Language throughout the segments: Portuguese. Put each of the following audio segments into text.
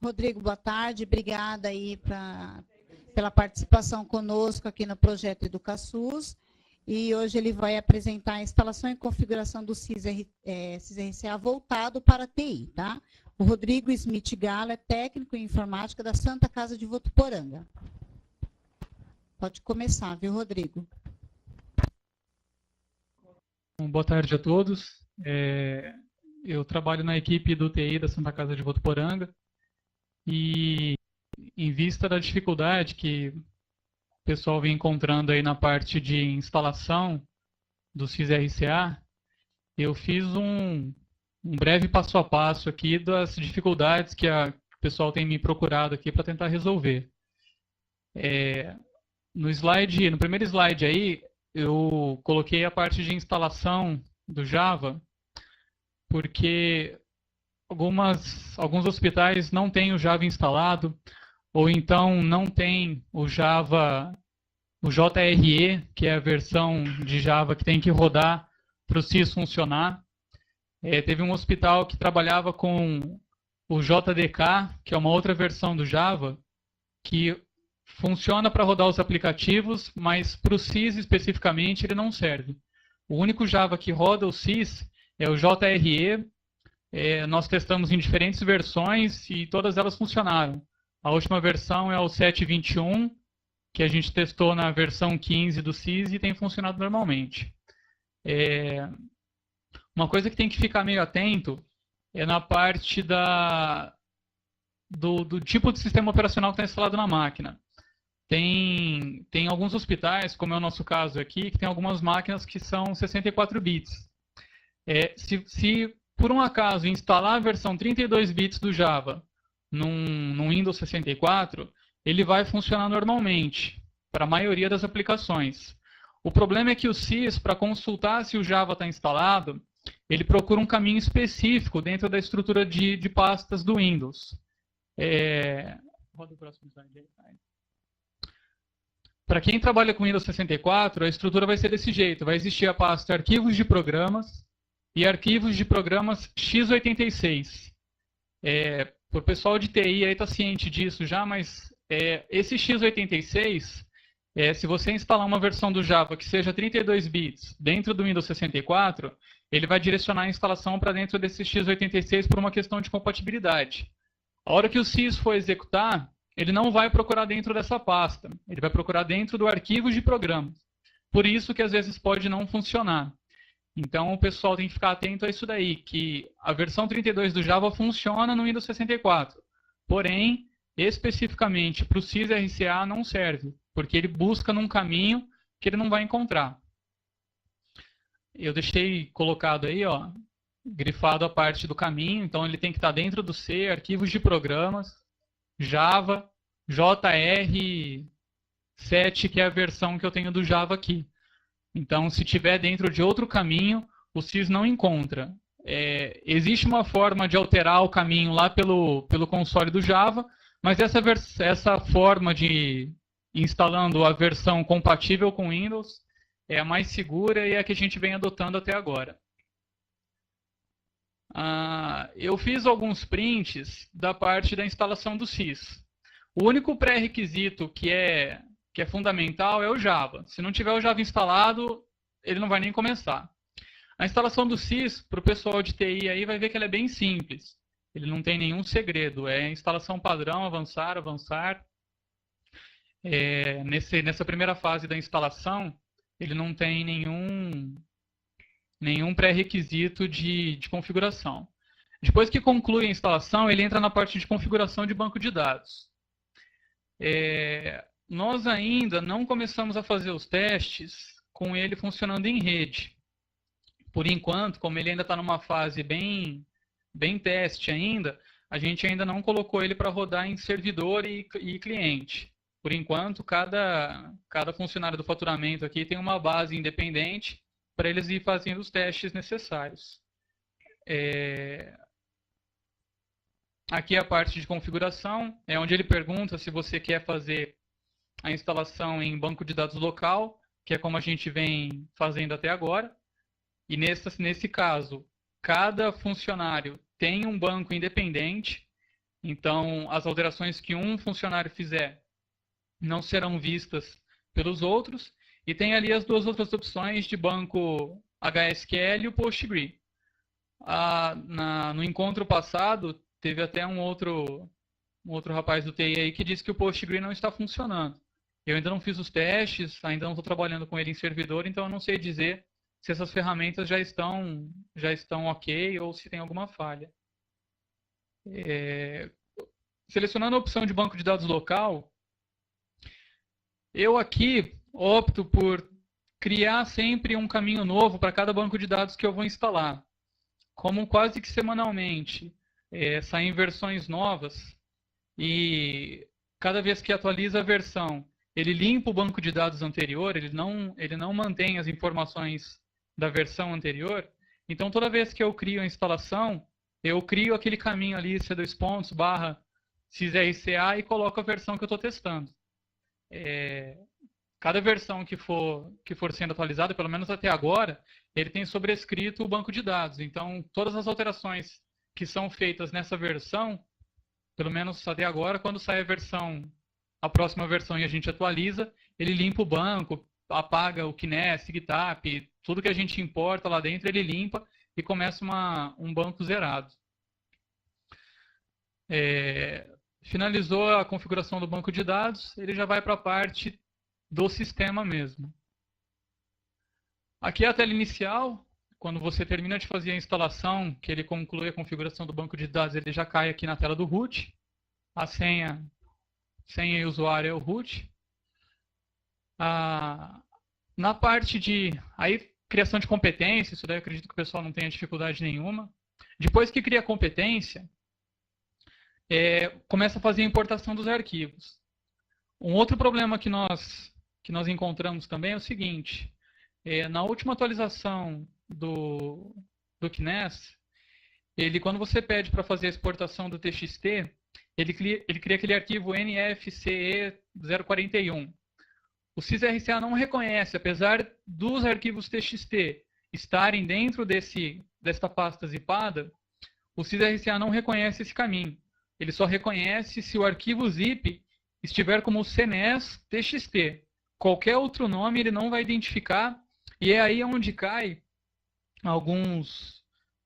Rodrigo, boa tarde. Obrigada aí pela participação conosco aqui no projeto EducaSUS. E hoje ele vai apresentar a instalação e configuração do CIS-RCA voltado para a TI, tá? O Rodrigo Smith Galo é técnico em informática da Santa Casa de Votuporanga. Pode começar, viu, Rodrigo? Boa tarde a todos. Eu trabalho na equipe do TI da Santa Casa de Votuporanga e, em vista da dificuldade que o pessoal vem encontrando aí na parte de instalação do CIS-RCA, eu fiz um breve passo a passo aqui das dificuldades que o pessoal tem me procurado aqui para tentar resolver. No primeiro slide aí, eu coloquei a parte de instalação do Java, porque alguns hospitais não têm o Java instalado, ou então não tem o JRE, que é a versão de Java que tem que rodar para o CIS funcionar. Teve um hospital que trabalhava com o JDK, que é uma outra versão do Java, que funciona para rodar os aplicativos, mas para o CIS especificamente ele não serve. O único Java que roda o CIS é o JRE. Nós testamos em diferentes versões e todas elas funcionaram. A última versão é o 7.21, que a gente testou na versão 15 do CIS e tem funcionado normalmente. Uma coisa que tem que ficar meio atento é na parte do tipo de sistema operacional que está instalado na máquina. Tem alguns hospitais, como é o nosso caso aqui, que tem algumas máquinas que são 64 bits. Se por um acaso instalar a versão 32 bits do Java num Windows 64, ele vai funcionar normalmente para a maioria das aplicações. O problema é que o CIS, para consultar se o Java está instalado, ele procura um caminho específico dentro da estrutura de pastas do Windows. Roda o próximo slide aí. Para quem trabalha com Windows 64, a estrutura vai ser desse jeito. Vai existir a pasta arquivos de programas e arquivos de programas x86. Por pessoal de TI aí está ciente disso já, mas esse x86, se você instalar uma versão do Java que seja 32 bits dentro do Windows 64, ele vai direcionar a instalação para dentro desse x86 por uma questão de compatibilidade. A hora que o CIS for executar, ele não vai procurar dentro dessa pasta, ele vai procurar dentro do arquivo de programas. Por isso que às vezes pode não funcionar. Então o pessoal tem que ficar atento a isso daí, que a versão 32 do Java funciona no Windows 64. Porém, especificamente para o CIS-RCA não serve, porque ele busca num caminho que ele não vai encontrar. Eu deixei colocado aí, ó, grifado a parte do caminho, então ele tem que estar dentro do C, arquivos de programas, Java, JR7, que é a versão que eu tenho do Java aqui. Então, se tiver dentro de outro caminho, o CIS não encontra. Existe uma forma de alterar o caminho lá pelo console do Java, mas essa forma de instalando a versão compatível com Windows é a mais segura e é a que a gente vem adotando até agora. Eu fiz alguns prints da parte da instalação do CIS. O único pré-requisito que é fundamental é o Java. Se não tiver o Java instalado, ele não vai nem começar. A instalação do CIS, para o pessoal de TI aí, vai ver que ela é bem simples. Ele não tem nenhum segredo. É instalação padrão, avançar, avançar. Nessa primeira fase da instalação, ele não tem nenhum pré-requisito de configuração. Depois que conclui a instalação, ele entra na parte de configuração de banco de dados. Nós ainda não começamos a fazer os testes com ele funcionando em rede. Por enquanto, como ele ainda está numa fase bem teste ainda, a gente ainda não colocou ele para rodar em servidor e cliente. Por enquanto, cada funcionário do faturamento aqui tem uma base independente para eles ir fazendo os testes necessários. Aqui é a parte de configuração, é onde ele pergunta se você quer fazer a instalação em banco de dados local, que é como a gente vem fazendo até agora. E nesse caso, cada funcionário tem um banco independente. Então, as alterações que um funcionário fizer não serão vistas pelos outros. E tem ali as duas outras opções de banco HSQL e o PostgreSQL. No encontro passado, teve até um outro rapaz do TI aí que disse que o PostgreSQL não está funcionando. Eu ainda não fiz os testes, ainda não estou trabalhando com ele em servidor, então eu não sei dizer se essas ferramentas já estão ok ou se tem alguma falha. Selecionando a opção de banco de dados local, eu aqui opto por criar sempre um caminho novo para cada banco de dados que eu vou instalar. Como quase que semanalmente saem versões novas e cada vez que atualiza a versão, ele limpa o banco de dados anterior, ele não mantém as informações da versão anterior. Então, toda vez que eu crio a instalação, eu crio aquele caminho ali, c2pontos/sysrca e coloco a versão que eu estou testando. Cada versão que for sendo atualizada, pelo menos até agora, ele tem sobrescrito o banco de dados. Então, todas as alterações que são feitas nessa versão, pelo menos até agora, quando sai a próxima versão e a gente atualiza, ele limpa o banco, apaga o Kines, SIGTAP, tudo que a gente importa lá dentro, ele limpa e começa um banco zerado. Finalizou a configuração do banco de dados, ele já vai para a parte do sistema mesmo. Aqui é a tela inicial. Quando você termina de fazer a instalação, que ele conclui a configuração do banco de dados, ele já cai aqui na tela do root. A senha e usuário é o root. Na parte de criação de competência, isso daí eu acredito que o pessoal não tenha dificuldade nenhuma. Depois que cria a competência, começa a fazer a importação dos arquivos. Um outro problema que nós encontramos também é o seguinte: na última atualização do Kines, quando você pede para fazer a exportação do TXT, ele cria aquele arquivo NFCE041. O sysrca não reconhece, apesar dos arquivos TXT estarem dentro desta pasta zipada, o sysrca não reconhece esse caminho. Ele só reconhece se o arquivo zip estiver como CNES TXT. Qualquer outro nome ele não vai identificar, e é aí onde cai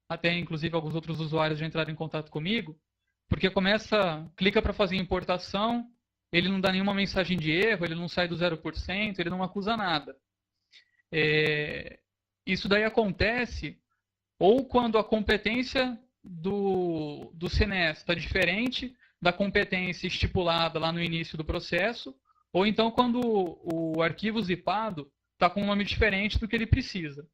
até inclusive alguns outros usuários já entraram em contato comigo, porque clica para fazer importação, ele não dá nenhuma mensagem de erro, ele não sai do 0%, ele não acusa nada. Isso daí acontece ou quando a competência do CNES está diferente da competência estipulada lá no início do processo, ou então quando o arquivo zipado está com um nome diferente do que ele precisa.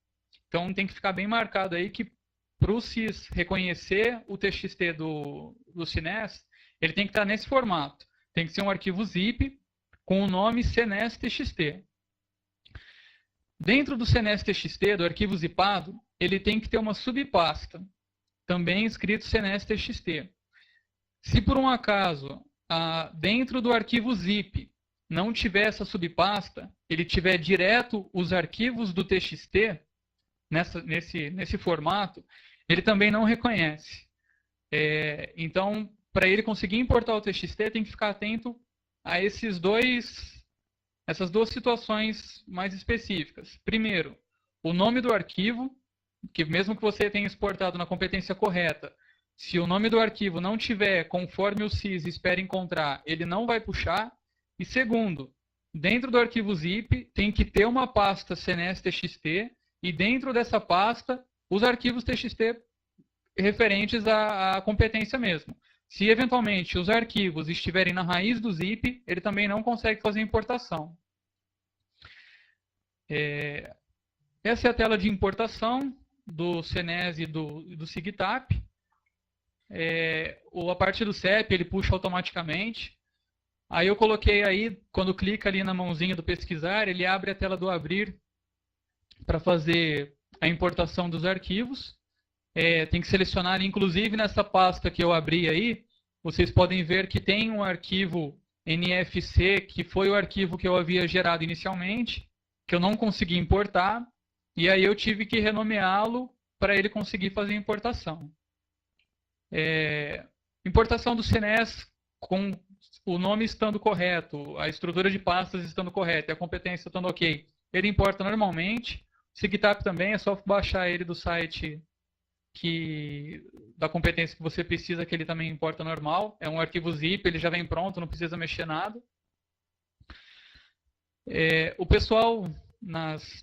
Então tem que ficar bem marcado aí que para o SYS reconhecer o TXT do CNES, ele tem que estar nesse formato. Tem que ser um arquivo zip com o nome CNES TXT. Dentro do CNES TXT, do arquivo zipado, ele tem que ter uma subpasta, também escrito CNES TXT. Se por um acaso, dentro do arquivo zip, não tiver essa subpasta, ele tiver direto os arquivos do TXT, nesse formato, ele também não reconhece. Então, para ele conseguir importar o TXT, tem que ficar atento a essas duas situações mais específicas. Primeiro, o nome do arquivo, que mesmo que você tenha exportado na competência correta, se o nome do arquivo não tiver conforme o SYS espera encontrar, ele não vai puxar. E segundo, dentro do arquivo zip tem que ter uma pasta CNES TXT e dentro dessa pasta os arquivos TXT referentes à competência mesmo. Se eventualmente os arquivos estiverem na raiz do zip, ele também não consegue fazer importação. Essa é a tela de importação do CNES e do SIGTAP. A parte do CEP ele puxa automaticamente. Aí eu coloquei aí, quando clica ali na mãozinha do pesquisar, ele abre a tela do abrir para fazer a importação dos arquivos. Tem que selecionar, inclusive nessa pasta que eu abri aí, vocês podem ver que tem um arquivo NFC, que foi o arquivo que eu havia gerado inicialmente, que eu não consegui importar, e aí eu tive que renomeá-lo para ele conseguir fazer a importação. Importação do CNES com o nome estando correto, a estrutura de pastas estando correta e a competência estando ok. Ele importa normalmente. O SIGTAP também, é só baixar ele do site da competência que você precisa, que ele também importa normal. É um arquivo zip, ele já vem pronto, não precisa mexer nada. O pessoal,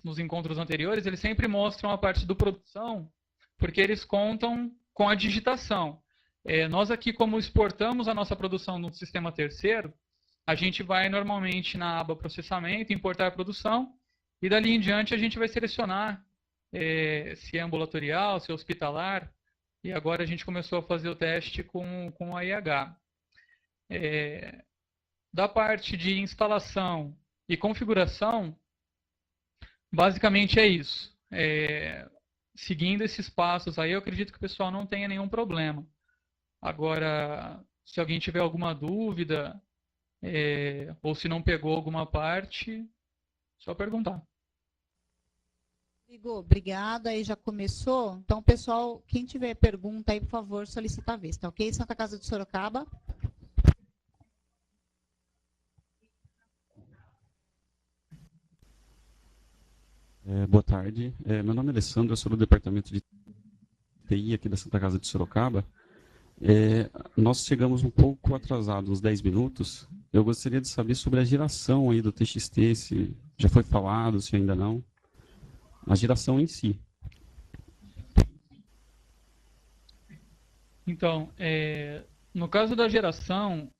nos encontros anteriores, eles sempre mostram a parte do produção, porque eles contam com a digitação. Nós aqui, como exportamos a nossa produção no sistema terceiro, a gente vai normalmente na aba processamento, importar produção, e dali em diante a gente vai selecionar se é ambulatorial, se é hospitalar, e agora a gente começou a fazer o teste com a IH. Da parte de instalação e configuração, basicamente é isso. Seguindo esses passos aí, eu acredito que o pessoal não tenha nenhum problema. Agora, se alguém tiver alguma dúvida, ou se não pegou alguma parte, só perguntar. Igor, obrigada. Aí já começou. Então, pessoal, quem tiver pergunta aí, por favor, solicita a vez, tá ok? Santa Casa de Sorocaba. Boa tarde. Meu nome é Alessandro, eu sou do departamento de TI aqui da Santa Casa de Sorocaba. Nós chegamos um pouco atrasados, uns 10 minutos. Eu gostaria de saber sobre a geração aí do TXT, se já foi falado, se ainda não. A geração em si. Então, no caso da geração,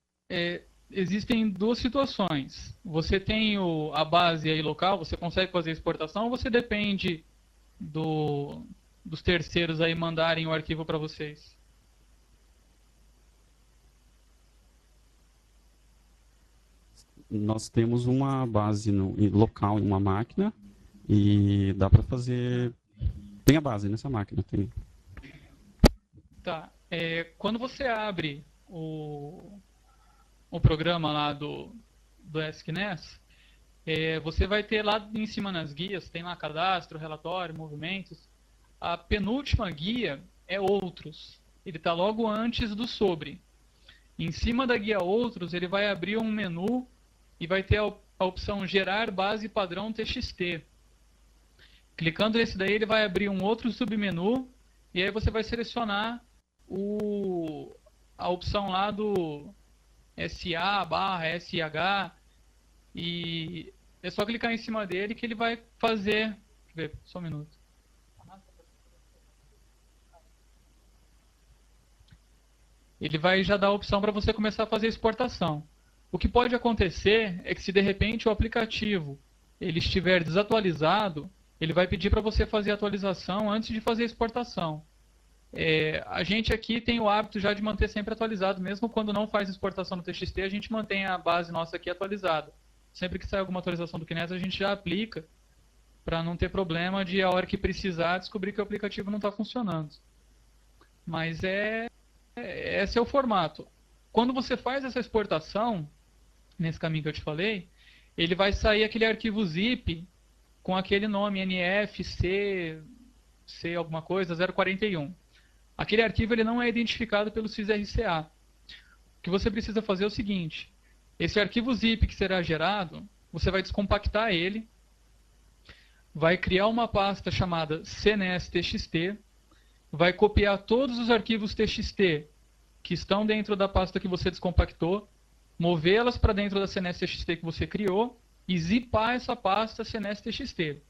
existem duas situações. Você tem a base aí local, você consegue fazer exportação, ou você depende dos terceiros aí mandarem o arquivo para vocês? Nós temos uma base local em uma máquina e dá para fazer... Tem a base nessa máquina, tem. Tá. Quando você abre o programa lá do ESC-NES, você vai ter lá em cima nas guias, tem lá cadastro, relatório, movimentos. A penúltima guia é outros. Ele está logo antes do sobre. Em cima da guia outros, ele vai abrir um menu e vai ter a opção gerar base padrão TXT. Clicando nesse daí, ele vai abrir um outro submenu e aí você vai selecionar a opção lá do SA/SH e é só clicar em cima dele que ele vai fazer... Deixa eu ver, só um minuto. Ele vai já dar a opção para você começar a fazer a exportação. O que pode acontecer é que se de repente o aplicativo ele estiver desatualizado, ele vai pedir para você fazer a atualização antes de fazer a exportação. A gente aqui tem o hábito já de manter sempre atualizado, mesmo quando não faz exportação no TXT, a gente mantém a base nossa aqui atualizada. Sempre que sai alguma atualização do Kinect, a gente já aplica, para não ter problema de a hora que precisar descobrir que o aplicativo não está funcionando. Mas esse é o formato. Quando você faz essa exportação, nesse caminho que eu te falei, ele vai sair aquele arquivo zip com aquele nome NFC alguma coisa 041. Aquele arquivo ele não é identificado pelo sysRCA. O que você precisa fazer é o seguinte: esse arquivo zip que será gerado, você vai descompactar ele, vai criar uma pasta chamada CNES-TXT, vai copiar todos os arquivos TXT que estão dentro da pasta que você descompactou, movê-las para dentro da CNES-TXT que você criou e zipar essa pasta CNES-TXT.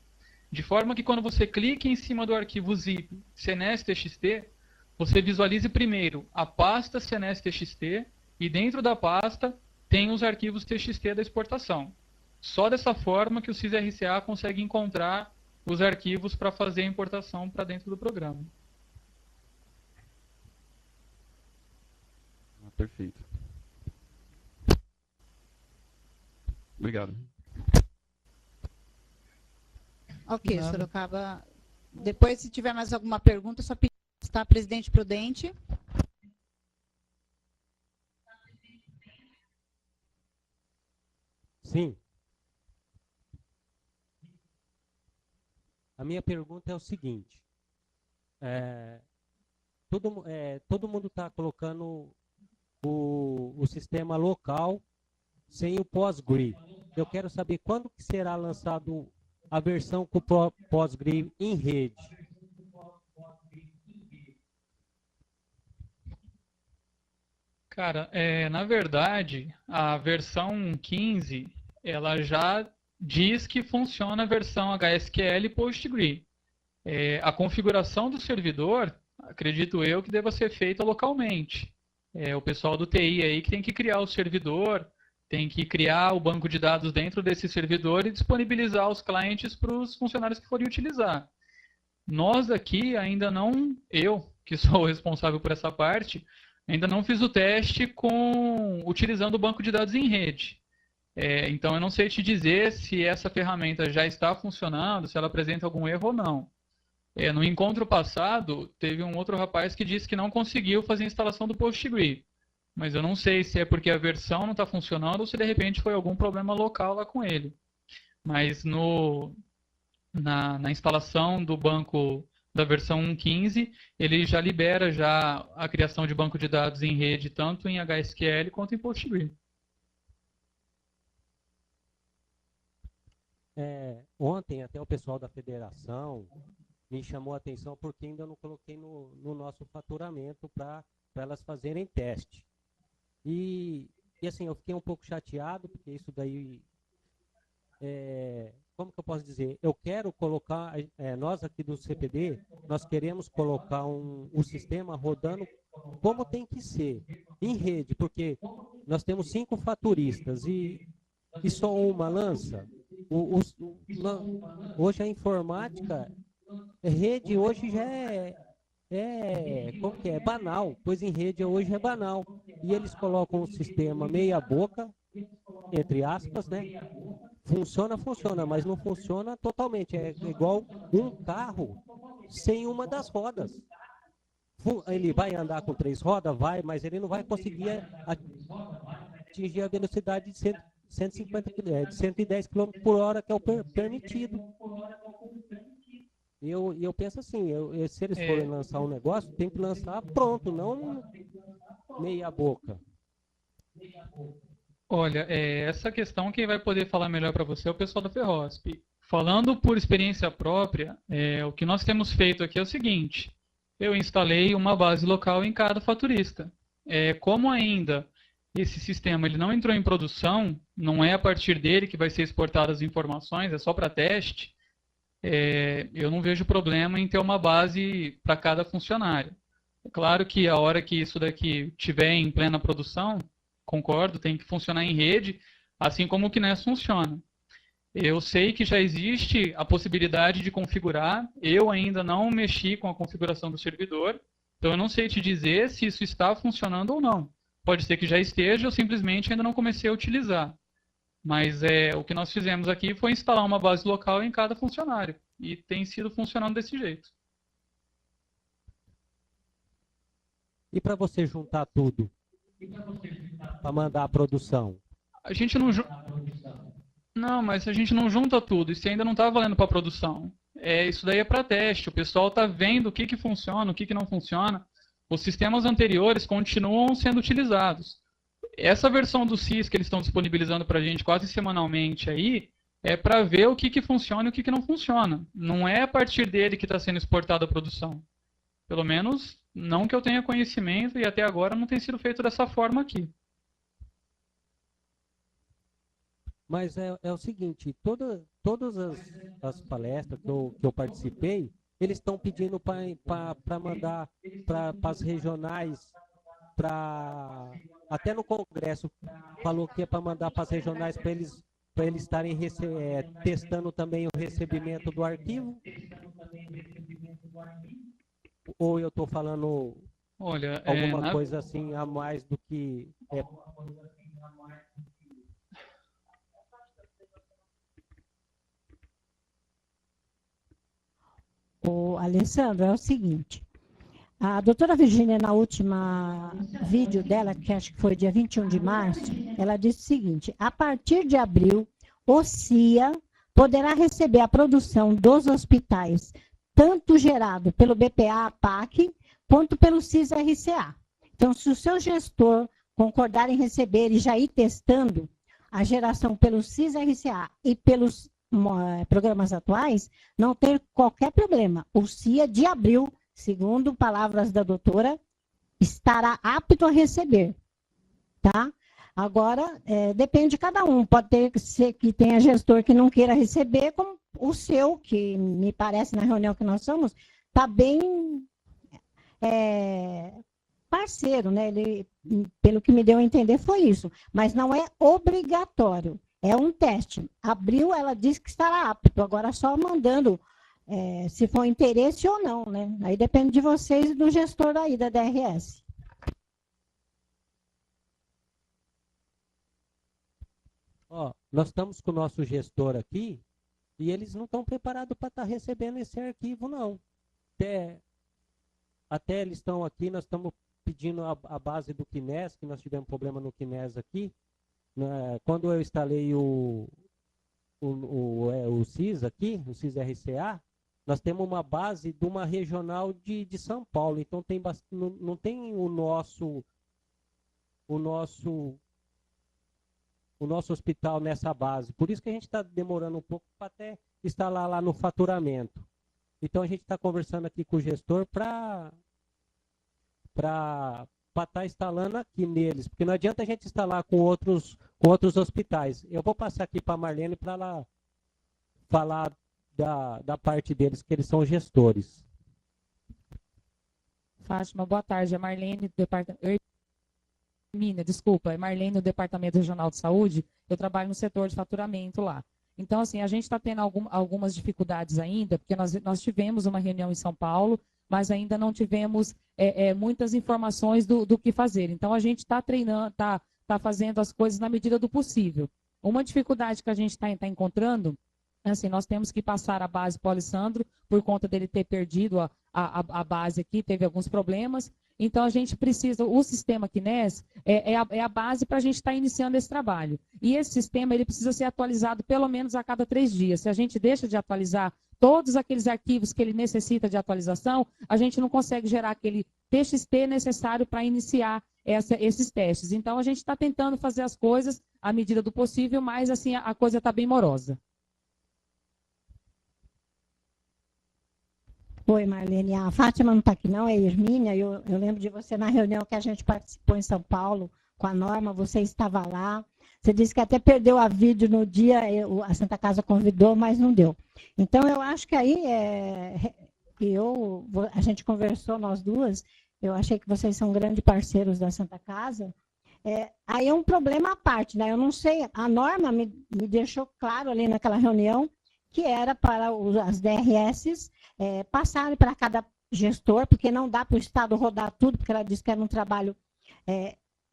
De forma que quando você clica em cima do arquivo zip CNES-TXT, você visualize primeiro a pasta CNES-TXT e dentro da pasta tem os arquivos TXT da exportação. Só dessa forma que o sysRCA consegue encontrar os arquivos para fazer a importação para dentro do programa. Perfeito. Obrigado. Ok, Sorocaba. Depois, se tiver mais alguma pergunta, só pedir, tá, presidente Prudente? Sim. A minha pergunta é o seguinte. Todo mundo está colocando o sistema local sem o PostgRE. Eu quero saber quando que será lançado a versão com o PostgRE em rede. Cara, na verdade, a versão 15, ela já diz que funciona a versão HSQL e PostgRE. A configuração do servidor, acredito eu, que deva ser feita localmente. O pessoal do TI aí que tem que criar o servidor, tem que criar o banco de dados dentro desse servidor e disponibilizar os clientes para os funcionários que forem utilizar. Nós aqui ainda não, eu, que sou o responsável por essa parte, ainda não fiz o teste utilizando o banco de dados em rede. Então, eu não sei te dizer se essa ferramenta já está funcionando, se ela apresenta algum erro ou não. No encontro passado, teve um outro rapaz que disse que não conseguiu fazer a instalação do PostgRE. Mas eu não sei se é porque a versão não está funcionando ou se de repente foi algum problema local lá com ele. Mas na instalação do banco da versão 1.15, ele já libera já a criação de banco de dados em rede, tanto em HSQL quanto em PostgRE. Ontem, até o pessoal da federação me chamou a atenção porque ainda não coloquei no nosso faturamento para elas fazerem teste. E assim, eu fiquei um pouco chateado, porque isso daí, como que eu posso dizer? Eu quero colocar, nós aqui do CPD, nós queremos colocar um sistema rodando como tem que ser, em rede, porque nós temos 5 faturistas e só uma lança. Hoje a informática, rede hoje já como que é? Banal, pois em rede hoje é banal. E eles colocam um sistema meia boca, entre aspas, né? Funciona, mas não funciona totalmente. É igual um carro sem uma das rodas. Ele vai andar com 3 rodas? Vai, mas ele não vai conseguir atingir a velocidade de 110 km por hora, que é o permitido. E eu penso assim, se eles forem lançar um negócio, tem que lançar pronto, não meia boca. Olha, essa questão quem vai poder falar melhor para você é o pessoal da Ferrosp. Falando por experiência própria, o que nós temos feito aqui é o seguinte: eu instalei uma base local em cada faturista. Como ainda esse sistema ele não entrou em produção, não é a partir dele que vai ser exportadas as informações, é só para teste. Eu não vejo problema em ter uma base para cada funcionário. É claro que a hora que isso daqui estiver em plena produção, concordo, tem que funcionar em rede, assim como o Kines funciona. Eu sei que já existe a possibilidade de configurar, eu ainda não mexi com a configuração do servidor, então eu não sei te dizer se isso está funcionando ou não. Pode ser que já esteja, eu simplesmente ainda não comecei a utilizar. Mas o que nós fizemos aqui foi instalar uma base local em cada funcionário. E tem sido funcionando desse jeito. E para você juntar tudo? Para mandar a produção? A gente não... Não, mas a gente não junta tudo. Isso ainda não está valendo para produção. Isso daí é para teste. O pessoal está vendo o que funciona, o que não funciona. Os sistemas anteriores continuam sendo utilizados. Essa versão do SIS que eles estão disponibilizando para a gente quase semanalmente aí, é para ver o que funciona e o que não funciona. Não é a partir dele que está sendo exportada a produção. Pelo menos, não que eu tenha conhecimento e até agora não tem sido feito dessa forma aqui. Mas é o seguinte, todas as palestras que eu participei, eles estão pedindo para mandar para as regionais, até no Congresso falou que é para mandar para as regionais para eles estarem testando também o recebimento do arquivo. Ou eu estou falando alguma coisa assim a mais do que O Alessandro, é o seguinte, a doutora Virgínia, na última vídeo dela, que acho que foi dia 21 de março, ela disse o seguinte: a partir de abril, o CIA poderá receber a produção dos hospitais, tanto gerado pelo BPA-PAC, quanto pelo CIS-RCA. Então, se o seu gestor concordar em receber e já ir testando a geração pelo CIS-RCA e pelos programas atuais, não ter qualquer problema. O CIA de abril, segundo palavras da doutora, estará apto a receber, tá? Agora, depende de cada um. Pode ser que tenha gestor que não queira receber, como o seu, que me parece, na reunião que nós somos, está bem parceiro, né? Ele, pelo que me deu a entender, foi isso. Mas não é obrigatório. É um teste. Abril, ela disse que estará apto. Agora, só mandando se for interesse ou não, né? Aí depende de vocês e do gestor aí da DRS. Ó, nós estamos com o nosso gestor aqui e eles não estão preparados para estar recebendo esse arquivo, não. Até eles estão aqui, nós estamos pedindo a base do Kines, que nós tivemos problema no Kines aqui. Quando eu instalei o CIS aqui, o CIS-RCA, nós temos uma base de uma regional de São Paulo. Então não tem o nosso hospital nessa base. Por isso que a gente está demorando um pouco para até instalar lá no faturamento. Então a gente está conversando aqui com o gestor para estar instalando aqui neles, porque não adianta a gente instalar com outros hospitais. Eu vou passar aqui para a Marlene para ela falar da parte deles, que eles são gestores. Fátima, boa tarde. É Marlene do departamento. Desculpa, é Marlene do Departamento Regional de Saúde. Eu trabalho no setor de faturamento lá. Então, assim, a gente está tendo algumas dificuldades ainda, porque nós tivemos uma reunião em São Paulo, mas ainda não tivemos muitas informações do que fazer. Então, a gente está treinando, está fazendo as coisas na medida do possível. Uma dificuldade que a gente está encontrando, assim, nós temos que passar a base para o Alessandro, por conta dele ter perdido a base aqui, teve alguns problemas. Então, a gente precisa, o sistema Kines é a base para a gente estar iniciando esse trabalho. E esse sistema ele precisa ser atualizado pelo menos a cada 3 dias. Se a gente deixa de atualizar todos aqueles arquivos que ele necessita de atualização, a gente não consegue gerar aquele TXT necessário para iniciar esses testes. Então, a gente está tentando fazer as coisas à medida do possível, mas assim, a coisa está bem morosa. Oi, Marlene. A Fátima não está aqui, não, é a Hermínia. Eu lembro de você na reunião que a gente participou em São Paulo com a Norma, você estava lá. Você disse que até perdeu a vídeo no dia, a Santa Casa convidou, mas não deu. Então, eu acho que aí, a gente conversou, nós duas, eu achei que vocês são grandes parceiros da Santa Casa. Aí é um problema à parte, né? Eu não sei, a Norma me deixou claro ali naquela reunião que era para as DRS passarem para cada gestor, porque não dá para o Estado rodar tudo, porque ela disse que era um trabalho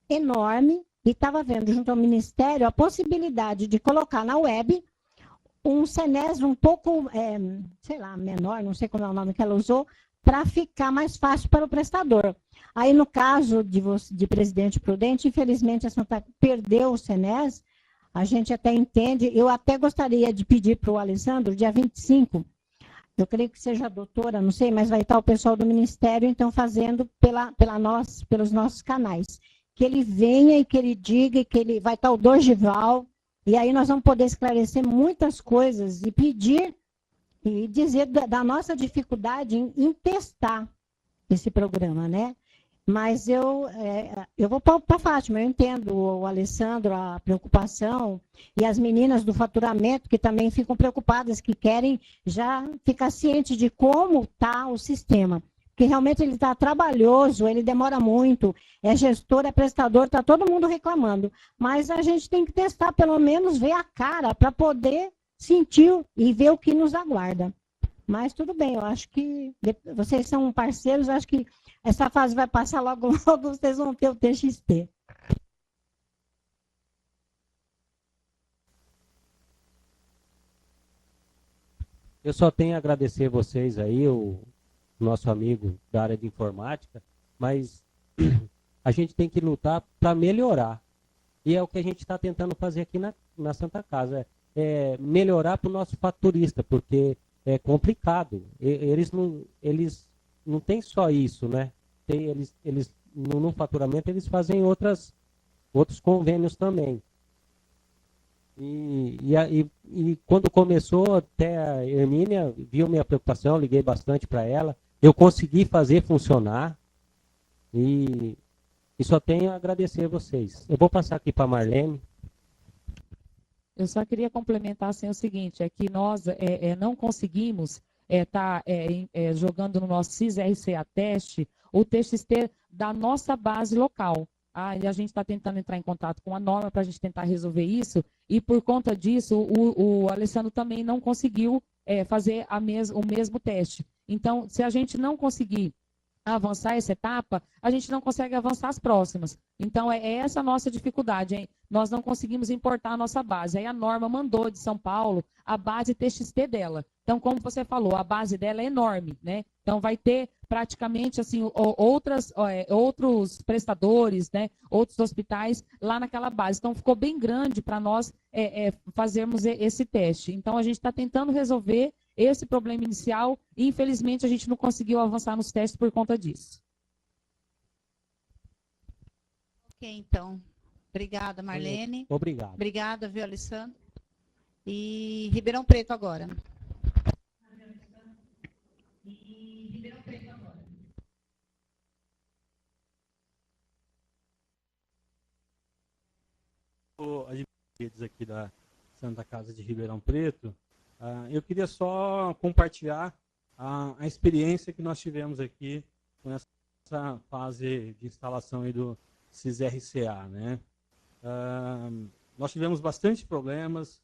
enorme, e estava vendo junto ao Ministério a possibilidade de colocar na web um CENES um pouco, sei lá, menor, não sei como é o nome que ela usou, para ficar mais fácil para o prestador. Aí, no caso de Presidente Prudente, infelizmente a Santa perdeu o CENES, a gente até entende, eu até gostaria de pedir para o Alessandro, dia 25, eu creio que seja a doutora, não sei, mas vai estar o pessoal do Ministério, então, fazendo pelos nossos canais. Que ele venha e que ele diga, e que ele vai estar o Dorgival, e aí nós vamos poder esclarecer muitas coisas e pedir e dizer da nossa dificuldade em testar esse programa, né? Mas eu vou para a Fátima, eu entendo o Alessandro, a preocupação, e as meninas do faturamento que também ficam preocupadas, que querem já ficar cientes de como está o sistema. Porque realmente ele está trabalhoso, ele demora muito, é gestor, é prestador, está todo mundo reclamando. Mas a gente tem que testar, pelo menos ver a cara, para poder sentir e ver o que nos aguarda. Mas tudo bem, eu acho que vocês são parceiros, eu acho que essa fase vai passar logo, logo, vocês vão ter o TXT. Eu só tenho a agradecer vocês aí, o nosso amigo da área de informática, mas a gente tem que lutar para melhorar. E é o que a gente está tentando fazer aqui na Santa Casa, melhorar para o nosso faturista, porque é complicado. Eles não têm só isso, né? No faturamento eles fazem outras outros convênios também. E quando começou, até a Hermínia viu minha preocupação, liguei bastante para ela. Eu consegui fazer funcionar e só tenho a agradecer a vocês. Eu vou passar aqui para a Marlene. Eu só queria complementar assim, o seguinte, é que nós não conseguimos estar jogando no nosso CIS-RCA teste o TXT da nossa base local. E a gente está tentando entrar em contato com a norma para a gente tentar resolver isso, e por conta disso, o Alessandro também não conseguiu fazer o mesmo teste. Então, se a gente não conseguir avançar essa etapa, a gente não consegue avançar as próximas. Então, é essa a nossa dificuldade, hein? Nós não conseguimos importar a nossa base. Aí a norma mandou de São Paulo a base TXT dela. Então, como você falou, a base dela é enorme, né? Então, vai ter praticamente assim, outros prestadores, né? Outros hospitais lá naquela base. Então, ficou bem grande para nós fazermos esse teste. Então, a gente está tentando resolver esse problema inicial e, infelizmente, a gente não conseguiu avançar nos testes por conta disso. Ok, então. Obrigada, Marlene. Obrigado. Obrigada, viu, Alessandro? E Ribeirão Preto agora. Admitidos aqui da Santa Casa de Ribeirão Preto, eu queria só compartilhar a experiência que nós tivemos aqui com essa fase de instalação aí do CIS-RCA, né? Nós tivemos bastante problemas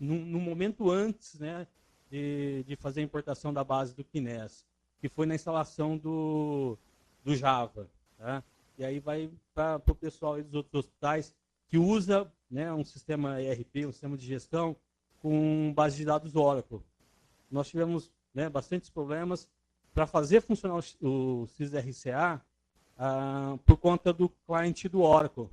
no momento antes, né, de fazer a importação da base do Kinés, que foi na instalação do Java, tá? E aí vai para o pessoal aí dos outros hospitais que usa, né, um sistema ERP, um sistema de gestão com base de dados Oracle. Nós tivemos, né, bastantes problemas para fazer funcionar o CIS-RCA por conta do cliente do Oracle.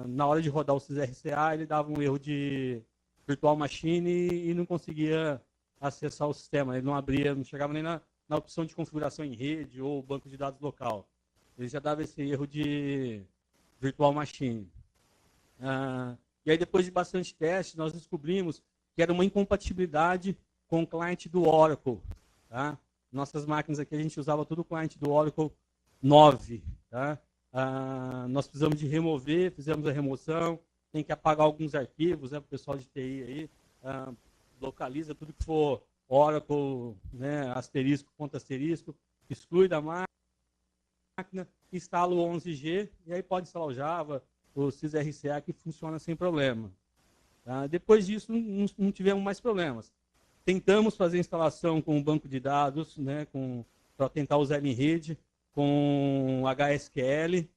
Na hora de rodar o CIS-RCA, ele dava um erro de virtual machine e não conseguia acessar o sistema. Ele não abria, não chegava nem na opção de configuração em rede ou banco de dados local. Ele já dava esse erro de virtual machine. E aí, depois de bastante teste, nós descobrimos que era uma incompatibilidade com o cliente do Oracle. Tá? Nossas máquinas aqui, a gente usava todo o cliente do Oracle 9. Tá? Nós precisamos de remover, fizemos a remoção, tem que apagar alguns arquivos, né, para o pessoal de TI aí, localiza tudo que for Oracle, né, asterisco, ponto asterisco, exclui da máquina, instala o 11G e aí pode instalar o Java, o CIS-RCA, que funciona sem problema. Depois disso, não tivemos mais problemas. Tentamos fazer a instalação com o banco de dados, né, para tentar usar em rede, com HSQL,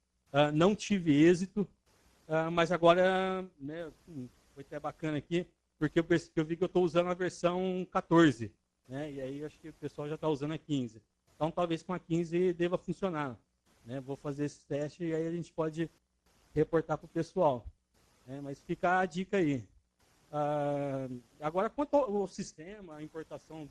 não tive êxito, mas agora, né, foi até bacana aqui, porque eu vi que eu estou usando a versão 14, né, e aí acho que o pessoal já está usando a 15. Então, talvez com a 15 deva funcionar. Né, vou fazer esse teste e aí a gente pode reportar para o pessoal. Né, mas fica a dica aí. Agora, quanto ao sistema, a importação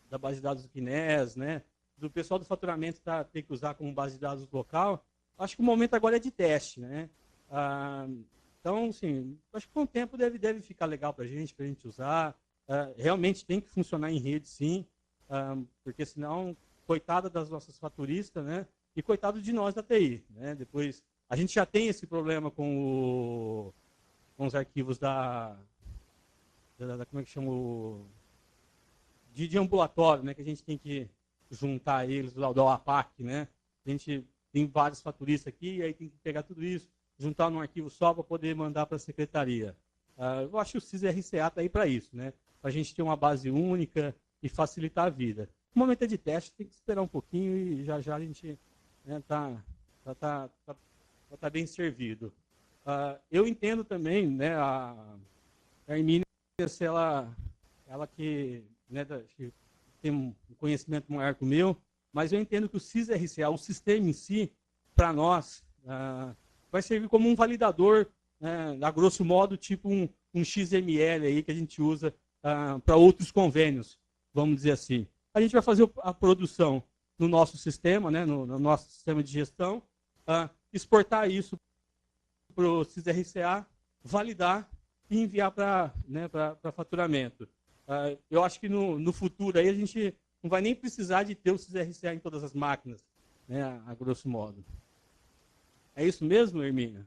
da base de dados do Kinés, né, do pessoal do faturamento ter que usar como base de dados local, acho que o momento agora é de teste, né? Então, assim, acho que com o tempo deve ficar legal para a gente usar. Realmente tem que funcionar em rede, sim, porque senão, coitada das nossas faturistas, né? E coitado de nós da TI, né? Depois, a gente já tem esse problema com os arquivos como é que chama? De ambulatório, né? Que a gente tem que juntar eles do APAC, né? A gente tem vários faturistas aqui, e aí tem que pegar tudo isso, juntar num arquivo só para poder mandar para a secretaria. Eu acho que o CIS-RCA está aí para isso, né? Para a gente ter uma base única e facilitar a vida. No momento é de teste, tem que esperar um pouquinho e já a gente tá bem servido. Eu entendo também, né, a Hermínia, se ela que, né, que tem um conhecimento maior que o meu, mas eu entendo que o CIS-RCA, o sistema em si, para nós, vai servir como um validador, né, a grosso modo, tipo um XML aí que a gente usa para outros convênios, vamos dizer assim. A gente vai fazer a produção no nosso sistema, né, no nosso sistema de gestão, exportar isso para o CIS-RCA, validar e enviar para faturamento. Eu acho que no futuro aí a gente não vai nem precisar de ter o CIS-RCA em todas as máquinas, né, a grosso modo. É isso mesmo, Hermínia?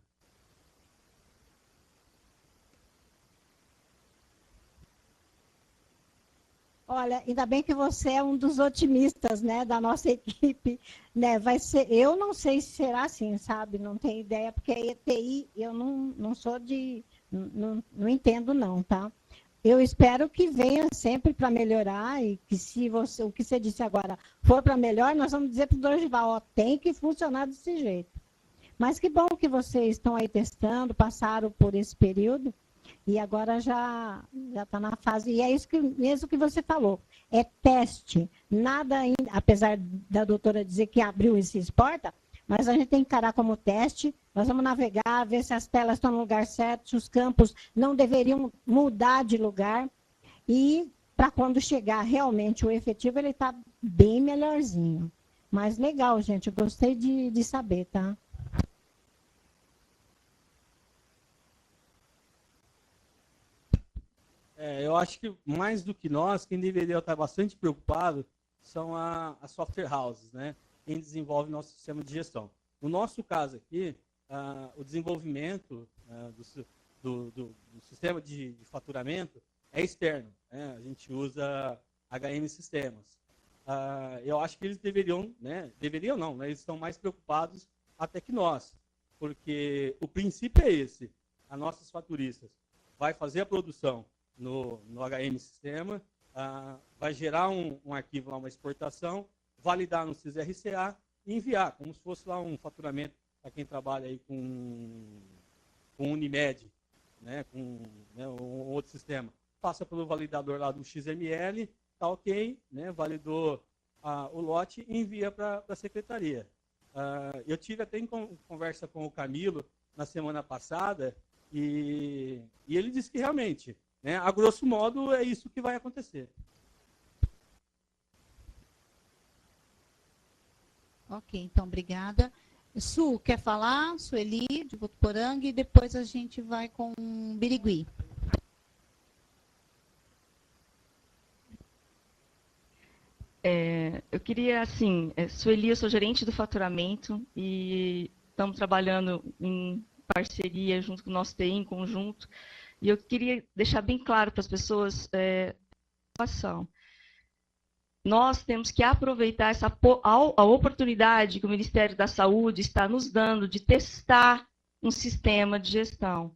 Olha, ainda bem que você é um dos otimistas, né, da nossa equipe, né? Vai ser, eu não sei se será assim, sabe? Não tenho ideia, porque a ETI eu não sou de, não entendo não, tá? Eu espero que venha sempre para melhorar e que se você, o que você disse agora for para melhor, nós vamos dizer para o Dorival, ó, tem que funcionar desse jeito. Mas que bom que vocês estão aí testando, passaram por esse período. E agora já está na fase, e é isso que, mesmo que você falou, é teste, nada ainda, apesar da doutora dizer que abriu e se exporta, mas a gente tem que encarar como teste, nós vamos navegar, ver se as telas estão no lugar certo, se os campos não deveriam mudar de lugar, e para quando chegar realmente o efetivo, ele está bem melhorzinho. Mas legal, gente, eu gostei de saber, tá? Eu acho que mais do que nós, quem deveria estar bastante preocupado são as software houses, né? Quem desenvolve nosso sistema de gestão. No nosso caso aqui, o desenvolvimento do sistema de faturamento é externo, né? A gente usa HM Sistemas. Eu acho que eles deveriam, né? Deveriam não, né? Eles estão mais preocupados até que nós, porque o princípio é esse: as nossas faturistas vai fazer a produção no HM Sistema, vai gerar um arquivo lá, uma exportação, validar no CIS-RCA e enviar, como se fosse lá um faturamento para quem trabalha aí com Unimed, né, com um outro sistema. Passa pelo validador lá do XML, tá ok, né, validou o lote e envia para a secretaria. Eu tive até conversa com o Camilo na semana passada e ele disse que realmente, né, a grosso modo, é isso que vai acontecer. Ok, então, obrigada. Su, quer falar? Sueli, de Votuporanga, e depois a gente vai com Birigui. Eu queria, assim, Sueli, eu sou gerente do faturamento e estamos trabalhando em parceria junto com o nosso TI, em conjunto. E eu queria deixar bem claro para as pessoas a situação. Nós temos que aproveitar a oportunidade que o Ministério da Saúde está nos dando de testar um sistema de gestão.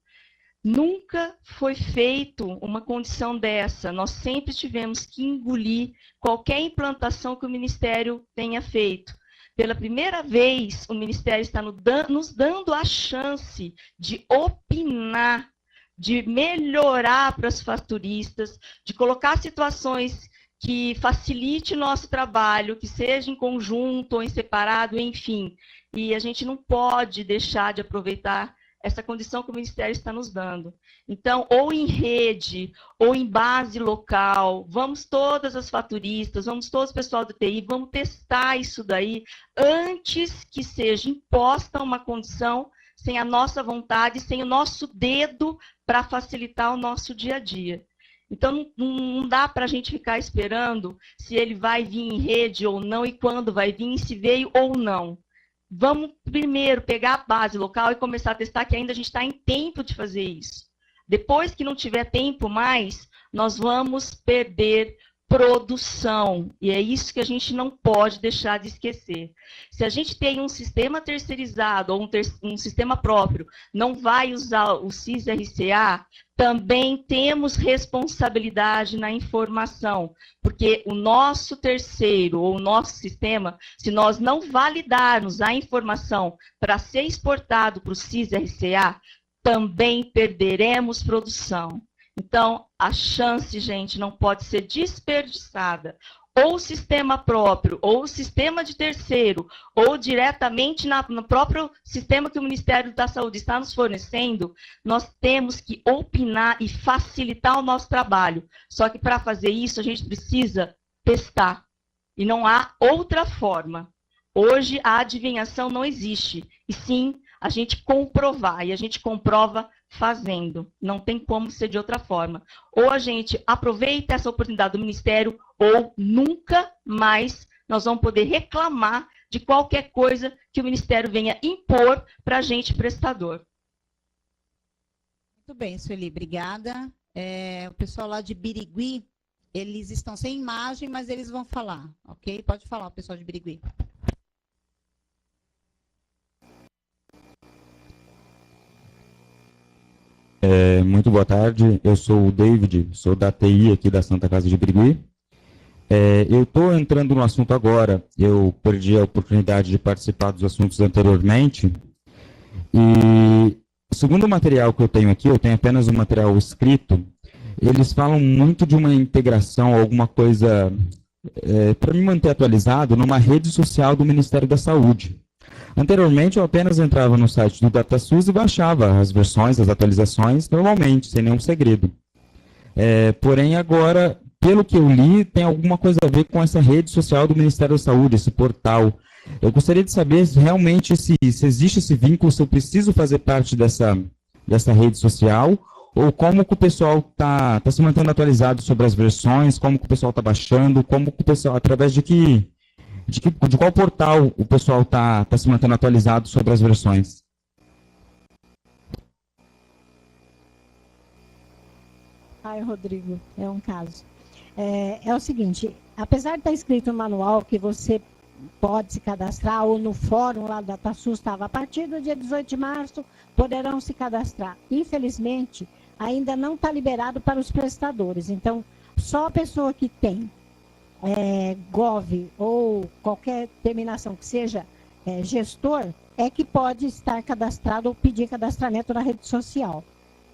Nunca foi feito uma condição dessa. Nós sempre tivemos que engolir qualquer implantação que o Ministério tenha feito. Pela primeira vez, o Ministério está nos dando a chance de opinar, de melhorar para os faturistas, de colocar situações que facilite o nosso trabalho, que seja em conjunto ou em separado, enfim. E a gente não pode deixar de aproveitar essa condição que o Ministério está nos dando. Então, ou em rede, ou em base local, vamos todas as faturistas, vamos todos o pessoal do TI, vamos testar isso daí antes que seja imposta uma condição sem a nossa vontade, sem o nosso dedo para facilitar o nosso dia a dia. Então, não dá para a gente ficar esperando se ele vai vir em rede ou não, e quando vai vir, se veio ou não. Vamos primeiro pegar a base local e começar a testar, que ainda a gente está em tempo de fazer isso. Depois que não tiver tempo mais, nós vamos perder produção. E é isso que a gente não pode deixar de esquecer. Se a gente tem um sistema terceirizado ou um sistema próprio, não vai usar o CIS-RCA, também temos responsabilidade na informação, porque o nosso terceiro ou o nosso sistema, se nós não validarmos a informação para ser exportado para o CIS-RCA, também perderemos produção. Então, a chance, gente, não pode ser desperdiçada. Ou o sistema próprio, ou o sistema de terceiro, ou diretamente no próprio sistema que o Ministério da Saúde está nos fornecendo, nós temos que opinar e facilitar o nosso trabalho. Só que para fazer isso, a gente precisa testar. E não há outra forma. Hoje, a adivinhação não existe, e sim a gente comprovar, e a gente comprova fazendo. Não tem como ser de outra forma. Ou a gente aproveita essa oportunidade do Ministério, ou nunca mais nós vamos poder reclamar de qualquer coisa que o Ministério venha impor para a gente, prestador. Muito bem, Sueli, obrigada. O pessoal lá de Birigui, eles estão sem imagem, mas eles vão falar, ok? Pode falar, o pessoal de Birigui. Muito boa tarde, eu sou o David, sou da TI aqui da Santa Casa de Birigui. Eu estou entrando no assunto agora, eu perdi a oportunidade de participar dos assuntos anteriormente, e segundo o material que eu tenho aqui, eu tenho apenas um material escrito, eles falam muito de uma integração, alguma coisa, para me manter atualizado, numa rede social do Ministério da Saúde. Anteriormente, eu apenas entrava no site do DataSUS e baixava as versões, as atualizações, normalmente, sem nenhum segredo. Porém, agora, pelo que eu li, tem alguma coisa a ver com essa rede social do Ministério da Saúde, esse portal. Eu gostaria de saber realmente se existe esse vínculo, se eu preciso fazer parte dessa rede social, ou como que o pessoal está se mantendo atualizado sobre as versões, como que o pessoal está baixando, como que o pessoal, através de qual portal o pessoal está se mantendo atualizado sobre as versões? Ai, Rodrigo, é um caso. É o seguinte, apesar de estar escrito no manual que você pode se cadastrar, ou no fórum lá do DataSUS estava, a partir do dia 18 de março poderão se cadastrar. Infelizmente, ainda não está liberado para os prestadores. Então, só a pessoa que tem Gov ou qualquer terminação que seja gestor, é que pode estar cadastrado ou pedir cadastramento na rede social.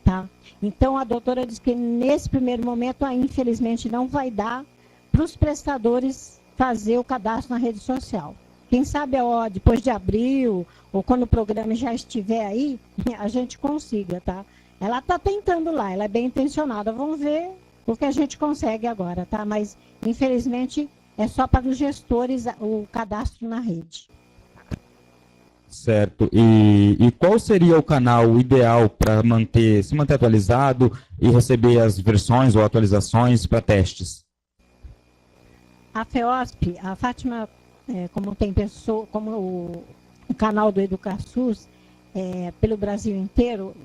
Tá? Então, a doutora diz que nesse primeiro momento, infelizmente, não vai dar para os prestadores fazer o cadastro na rede social. Quem sabe, depois de abril, ou quando o programa já estiver aí, a gente consiga, tá? Ela está tentando lá, ela é bem intencionada. Vamos ver o que a gente consegue agora, tá? Mas, infelizmente, é só para os gestores o cadastro na rede. Certo. E qual seria o canal ideal para se manter atualizado e receber as versões ou atualizações para testes? A FEOSP, a Fátima, como tem pessoa, como o canal do EducaSUS, pelo Brasil inteiro,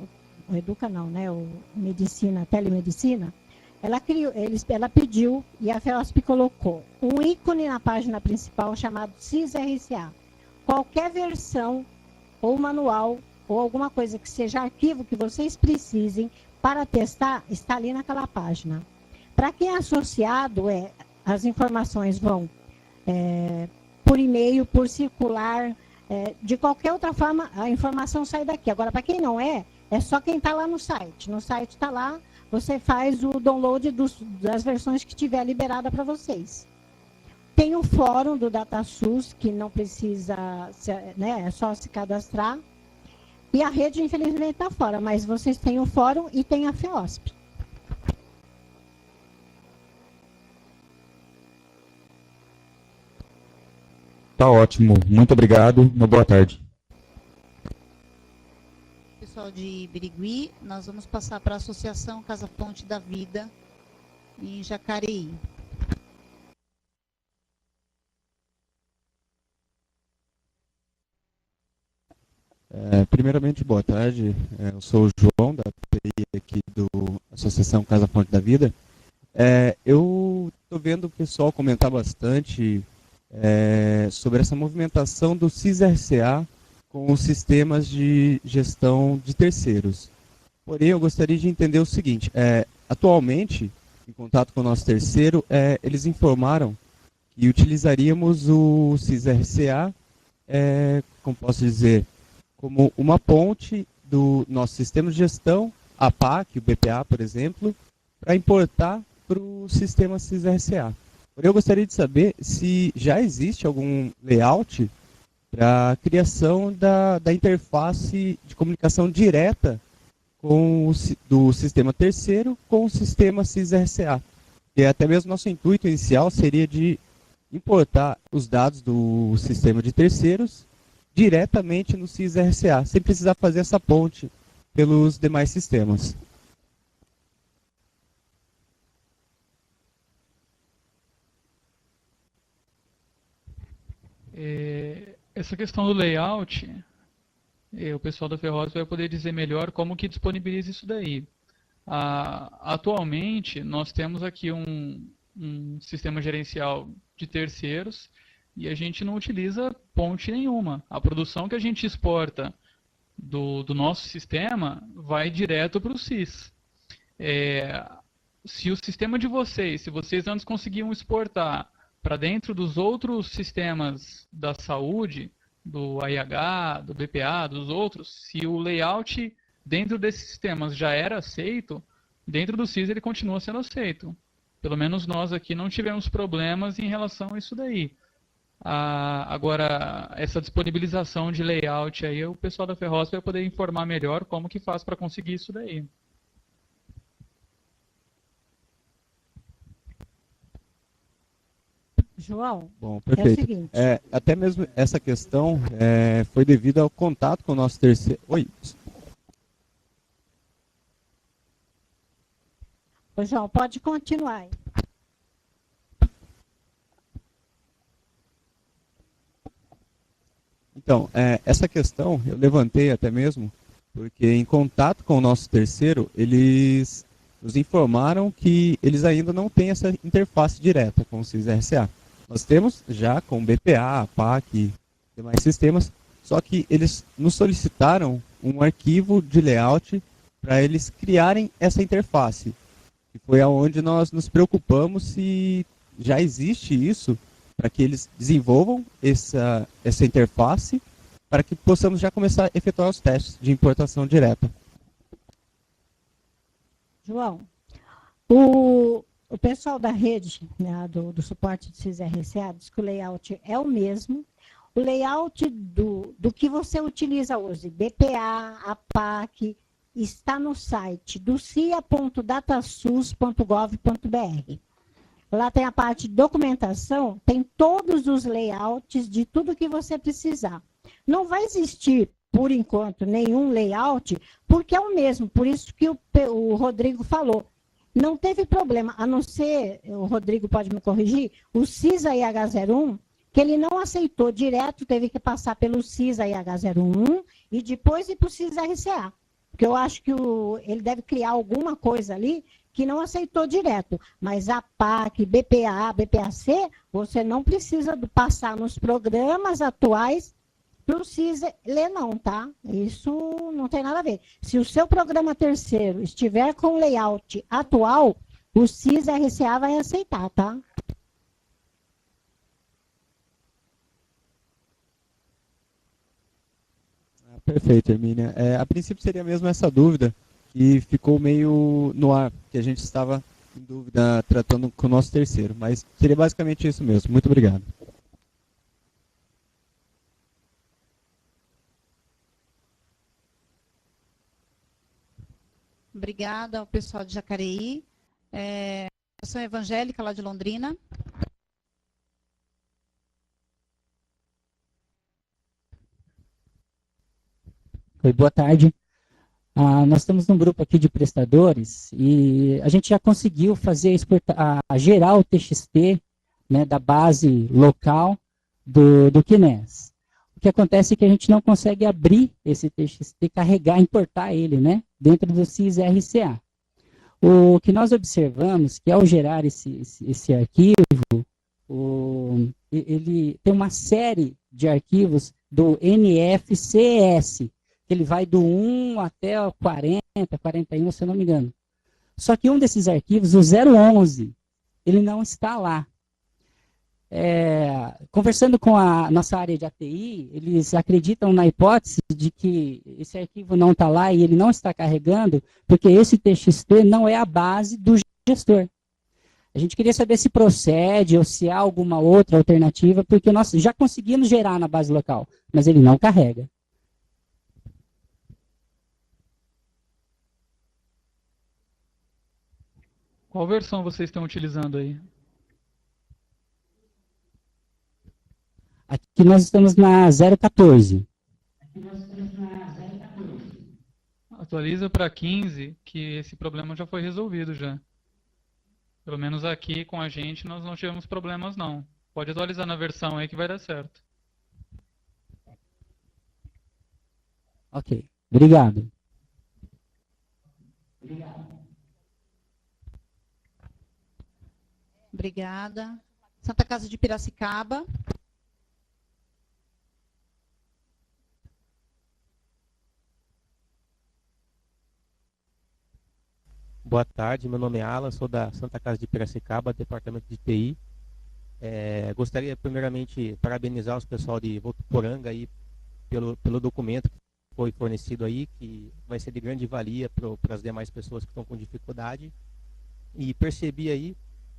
o Educa não, né? O Medicina, Telemedicina, ela pediu e a FEOSP colocou um ícone na página principal chamado CIS-RCA. Qualquer versão ou manual ou alguma coisa que seja arquivo que vocês precisem para testar, está ali naquela página. Para quem é associado, as informações vão por e-mail, por circular, de qualquer outra forma, a informação sai daqui. Agora, para quem não é só quem está lá no site. No site está lá, você faz o download das versões que tiver liberada para vocês. Tem o fórum do DataSUS, que não precisa, é só se cadastrar. E a rede, infelizmente, está fora, mas vocês têm o fórum e tem a FEOSP. Tá ótimo. Muito obrigado. Uma boa tarde. Pessoal de Birigui, nós vamos passar para a Associação Casa Fonte da Vida, em Jacareí. Primeiramente, boa tarde. Eu sou o João, da TI aqui do Associação Casa Fonte da Vida. Eu estou vendo o pessoal comentar bastante sobre essa movimentação do CIS-RCA com os sistemas de gestão de terceiros. Porém, eu gostaria de entender o seguinte. Atualmente, em contato com o nosso terceiro, eles informaram que utilizaríamos o CIS-RCA, como posso dizer, como uma ponte do nosso sistema de gestão, a PAC, o BPA, por exemplo, para importar para o sistema CIS-RCA. Porém, eu gostaria de saber se já existe algum layout para a criação da interface de comunicação direta do sistema terceiro com o sistema CIS-RCA. E até mesmo nosso intuito inicial seria de importar os dados do sistema de terceiros diretamente no SysRCA, sem precisar fazer essa ponte pelos demais sistemas. Essa questão do layout, o pessoal da Ferroz vai poder dizer melhor como que disponibiliza isso daí. Atualmente, nós temos aqui um sistema gerencial de terceiros e a gente não utiliza ponte nenhuma. A produção que a gente exporta do nosso sistema vai direto para o SIS. Se o sistema de vocês, se vocês antes conseguiam exportar para dentro dos outros sistemas da saúde, do AIH, do BPA, dos outros, se o layout dentro desses sistemas já era aceito, dentro do SIS ele continua sendo aceito. Pelo menos nós aqui não tivemos problemas em relação a isso daí. Agora, essa disponibilização de layout aí, o pessoal da Ferroz vai poder informar melhor como que faz para conseguir isso daí. João, Bom, é o perfeito. seguinte. Até mesmo essa questão foi devido ao contato com o nosso terceiro... Oi. Ô, João, pode continuar aí. Então, essa questão eu levantei até mesmo, porque em contato com o nosso terceiro, eles nos informaram que eles ainda não têm essa interface direta com o SysRCA. Nós temos já com o BPA, PAC e demais sistemas, só que eles nos solicitaram um arquivo de layout para eles criarem essa interface. E foi aonde nós nos preocupamos se já existe isso, para que eles desenvolvam essa interface, para que possamos já começar a efetuar os testes de importação direta. João, o pessoal da rede, né, do suporte de SysRCA diz que o layout é o mesmo. O layout do que você utiliza hoje, BPA, APAC, está no site do cia.datasus.gov.br. Lá tem a parte de documentação, tem todos os layouts de tudo que você precisar. Não vai existir, por enquanto, nenhum layout, porque é o mesmo. Por isso que o Rodrigo falou. Não teve problema, a não ser, o Rodrigo pode me corrigir, o CISA IH01, que ele não aceitou direto, teve que passar pelo CISA IH01 e depois ir para o CISA RCA. Porque eu acho que ele deve criar alguma coisa ali que não aceitou direto. Mas a PAC, BPA, BPAC, você não precisa passar nos programas atuais para o CIS ler não, tá? Isso não tem nada a ver. Se o seu programa terceiro estiver com layout atual, o CIS RCA vai aceitar, tá? Perfeito, Hermínia. A princípio seria mesmo essa dúvida, que ficou meio no ar, que a gente estava em dúvida tratando com o nosso terceiro, mas seria basicamente isso mesmo. Muito obrigado. Obrigada ao pessoal de Jacareí. Ação Evangélica lá de Londrina. Oi, boa tarde. Nós estamos num grupo aqui de prestadores e a gente já conseguiu fazer gerar o TXT, né, da base local do KNES. O que acontece é que a gente não consegue abrir esse TXT, carregar, importar ele, né, dentro do SysRCA. O que nós observamos que ao gerar esse arquivo, ele tem uma série de arquivos do NFCS, ele vai do 1 até o 40, 41, se eu não me engano. Só que um desses arquivos, o 011, ele não está lá. Conversando com a nossa área de ATI, eles acreditam na hipótese de que esse arquivo não está lá e ele não está carregando, porque esse TXT não é a base do gestor. A gente queria saber se procede ou se há alguma outra alternativa, porque nós já conseguimos gerar na base local, mas ele não carrega. Qual versão vocês estão utilizando aí? Aqui nós estamos na 014. Atualiza para 15, que esse problema já foi resolvido já. Pelo menos aqui com a gente nós não tivemos problemas não. Pode atualizar na versão aí que vai dar certo. Ok, obrigado. Obrigada. Santa Casa de Piracicaba. Boa tarde, meu nome é Alan, sou da Santa Casa de Piracicaba, departamento de TI. Gostaria primeiramente parabenizar os pessoal de Votuporanga aí pelo documento que foi fornecido aí, que vai ser de grande valia para as demais pessoas que estão com dificuldade. E percebi aí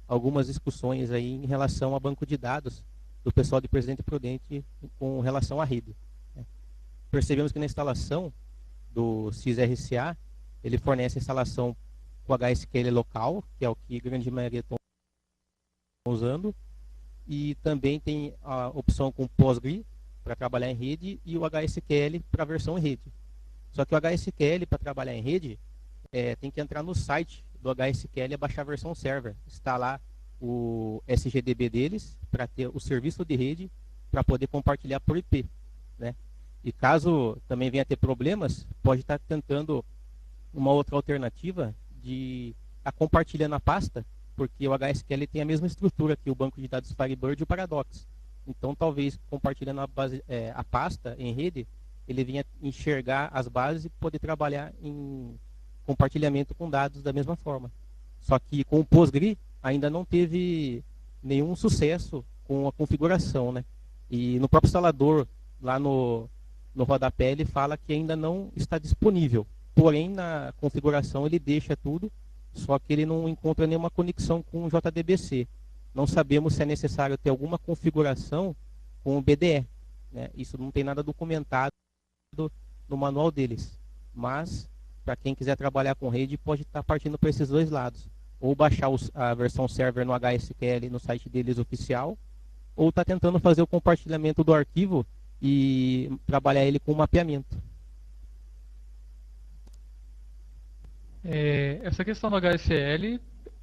algumas discussões aí em relação ao banco de dados do pessoal de Presidente Prudente com relação à rede. Percebemos que na instalação do SysRCA, ele fornece a instalação com HSQL local, que é o que a grande maioria estão usando, e também tem a opção com Postgre para trabalhar em rede e o HSQL para a versão em rede. Só que o HSQL para trabalhar em rede tem que entrar no site do HSQL e baixar a versão server, instalar o SGDB deles para ter o serviço de rede para poder compartilhar por IP, né? E caso também venha a ter problemas, pode estar tentando uma outra alternativa de estar compartilhando a pasta, porque o HSQL tem a mesma estrutura que o banco de dados Firebird e o Paradox. Então, talvez compartilhando a pasta em rede, ele venha enxergar as bases e poder trabalhar em compartilhamento com dados da mesma forma. Só que com o Postgre ainda não teve nenhum sucesso com a configuração, né? E no próprio instalador, lá no rodapé, ele fala que ainda não está disponível. Porém, na configuração ele deixa tudo, só que ele não encontra nenhuma conexão com o JDBC. Não sabemos se é necessário ter alguma configuração com o BDE, né? Isso não tem nada documentado no manual deles. Mas, para quem quiser trabalhar com rede, pode estar partindo para esses dois lados. Ou baixar a versão server no HSQL no site deles oficial, ou está tentando fazer o compartilhamento do arquivo e trabalhar ele com mapeamento. Essa questão do HSL,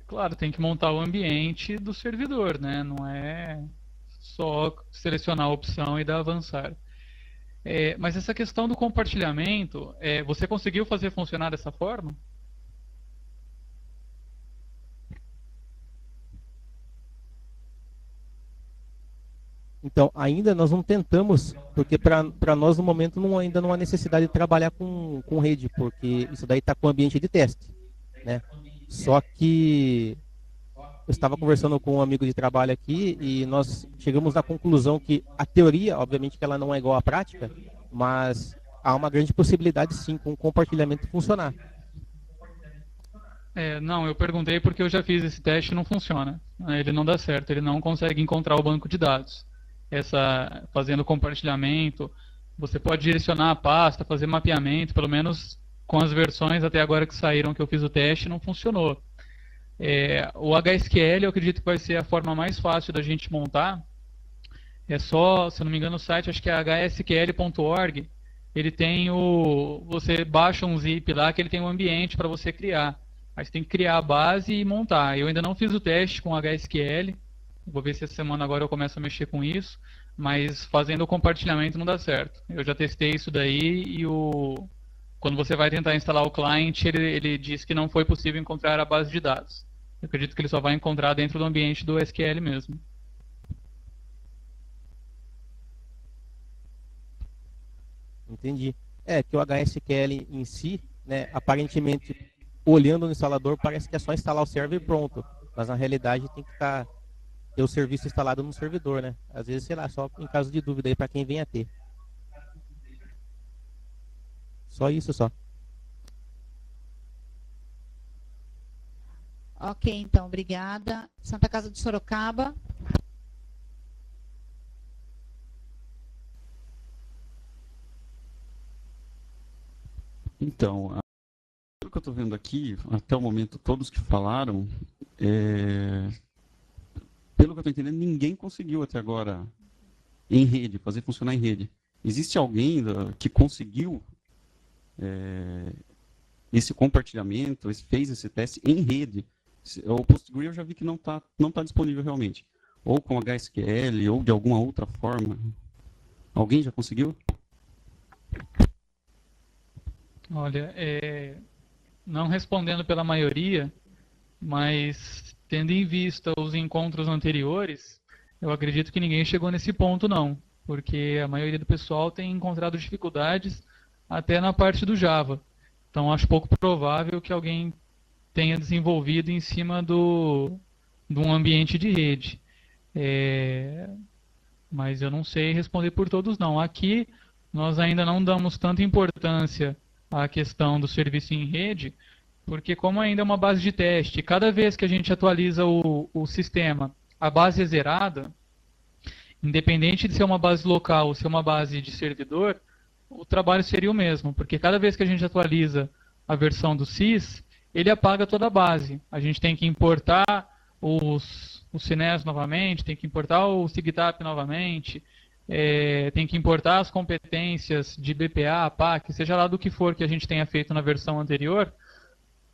claro, tem que montar o ambiente do servidor, né? Não é só selecionar a opção e dar avançar. Mas essa questão do compartilhamento, você conseguiu fazer funcionar dessa forma? Então, ainda nós não tentamos, porque para nós no momento ainda não há necessidade de trabalhar com rede, porque isso daí está com ambiente de teste, né? Só que eu estava conversando com um amigo de trabalho aqui e nós chegamos à conclusão que a teoria, obviamente que ela não é igual à prática, mas há uma grande possibilidade sim com o compartilhamento funcionar. Não, eu perguntei porque eu já fiz esse teste e não funciona. Ele não dá certo, ele não consegue encontrar o banco de dados. Fazendo compartilhamento, você pode direcionar a pasta, fazer mapeamento, pelo menos com as versões até agora que saíram que eu fiz o teste, não funcionou. O HSQL eu acredito que vai ser a forma mais fácil da gente montar. É só, se eu não me engano, o site, acho que é hsql.org, ele tem você baixa um zip lá que ele tem um ambiente para você criar. Aí você tem que criar a base e montar. Eu ainda não fiz o teste com HSQL. Vou ver se essa semana agora eu começo a mexer com isso, mas fazendo o compartilhamento não dá certo. Eu já testei isso daí e quando você vai tentar instalar o client, ele diz que não foi possível encontrar a base de dados. Eu acredito que ele só vai encontrar dentro do ambiente do SQL mesmo. Entendi. Que o HSQL em si, né, aparentemente, olhando no instalador, parece que é só instalar o server e pronto. Mas na realidade tem que ter o serviço instalado no servidor, né? Às vezes, sei lá, só em caso de dúvida aí para quem vem a ter. Só isso, só. Ok, então, obrigada. Santa Casa de Sorocaba. Então, pelo que eu estou vendo aqui, até o momento, todos que falaram, pelo que eu estou entendendo, ninguém conseguiu até agora em rede, fazer funcionar em rede. Existe alguém que conseguiu esse compartilhamento, fez esse teste em rede? O PostgreSQL eu já vi que não tá disponível realmente. Ou com HSQL, ou de alguma outra forma. Alguém já conseguiu? Olha, não respondendo pela maioria, mas tendo em vista os encontros anteriores, eu acredito que ninguém chegou nesse ponto não, porque a maioria do pessoal tem encontrado dificuldades até na parte do Java. Então acho pouco provável que alguém tenha desenvolvido em cima de um ambiente de rede. Mas eu não sei responder por todos não. Aqui nós ainda não damos tanta importância à questão do serviço em rede, porque como ainda é uma base de teste, cada vez que a gente atualiza o sistema, a base é zerada, independente de ser uma base local ou ser uma base de servidor, o trabalho seria o mesmo, porque cada vez que a gente atualiza a versão do sys, ele apaga toda a base. A gente tem que importar o Cines novamente, tem que importar o SIGTAP novamente, tem que importar as competências de BPA, PAC, seja lá do que for que a gente tenha feito na versão anterior,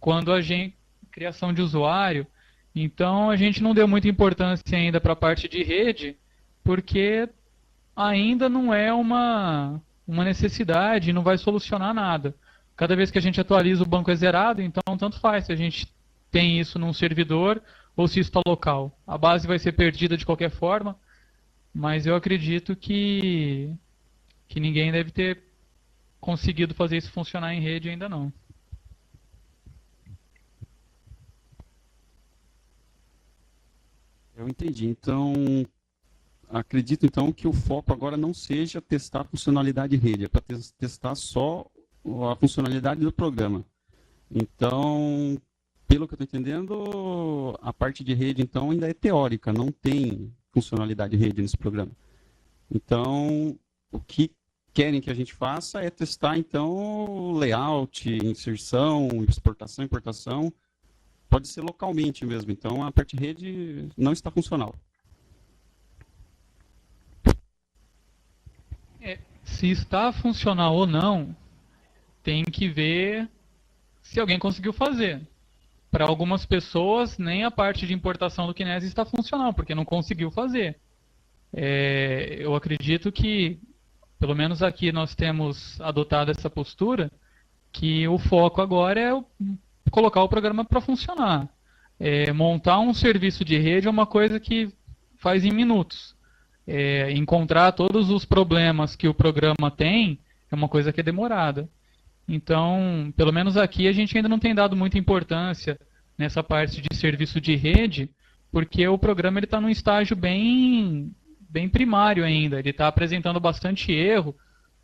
quando a gente... criação de usuário. Então a gente não deu muita importância ainda para a parte de rede, porque ainda não é uma necessidade, não vai solucionar nada. Cada vez que a gente atualiza o banco é zerado, então tanto faz se a gente tem isso num servidor ou se isso está local. A base vai ser perdida de qualquer forma, mas eu acredito que ninguém deve ter conseguido fazer isso funcionar em rede ainda não. Eu entendi. Então, acredito então que o foco agora não seja testar a funcionalidade de rede, é para testar só a funcionalidade do programa. Então, pelo que eu estou entendendo, a parte de rede então ainda é teórica, não tem funcionalidade de rede nesse programa. Então, o que querem que a gente faça é testar então layout, inserção, exportação, importação. Pode ser localmente mesmo, então a parte de rede não está funcional. Se está funcional ou não, tem que ver se alguém conseguiu fazer. Para algumas pessoas, nem a parte de importação do Kinesis está funcional, porque não conseguiu fazer. Eu acredito que, pelo menos aqui nós temos adotado essa postura, que o foco agora é colocar o programa para funcionar. Montar um serviço de rede é uma coisa que faz em minutos. Encontrar todos os problemas que o programa tem é uma coisa que é demorada. Então, pelo menos aqui a gente ainda não tem dado muita importância nessa parte de serviço de rede, porque o programa está num estágio bem primário ainda. Ele está apresentando bastante erro,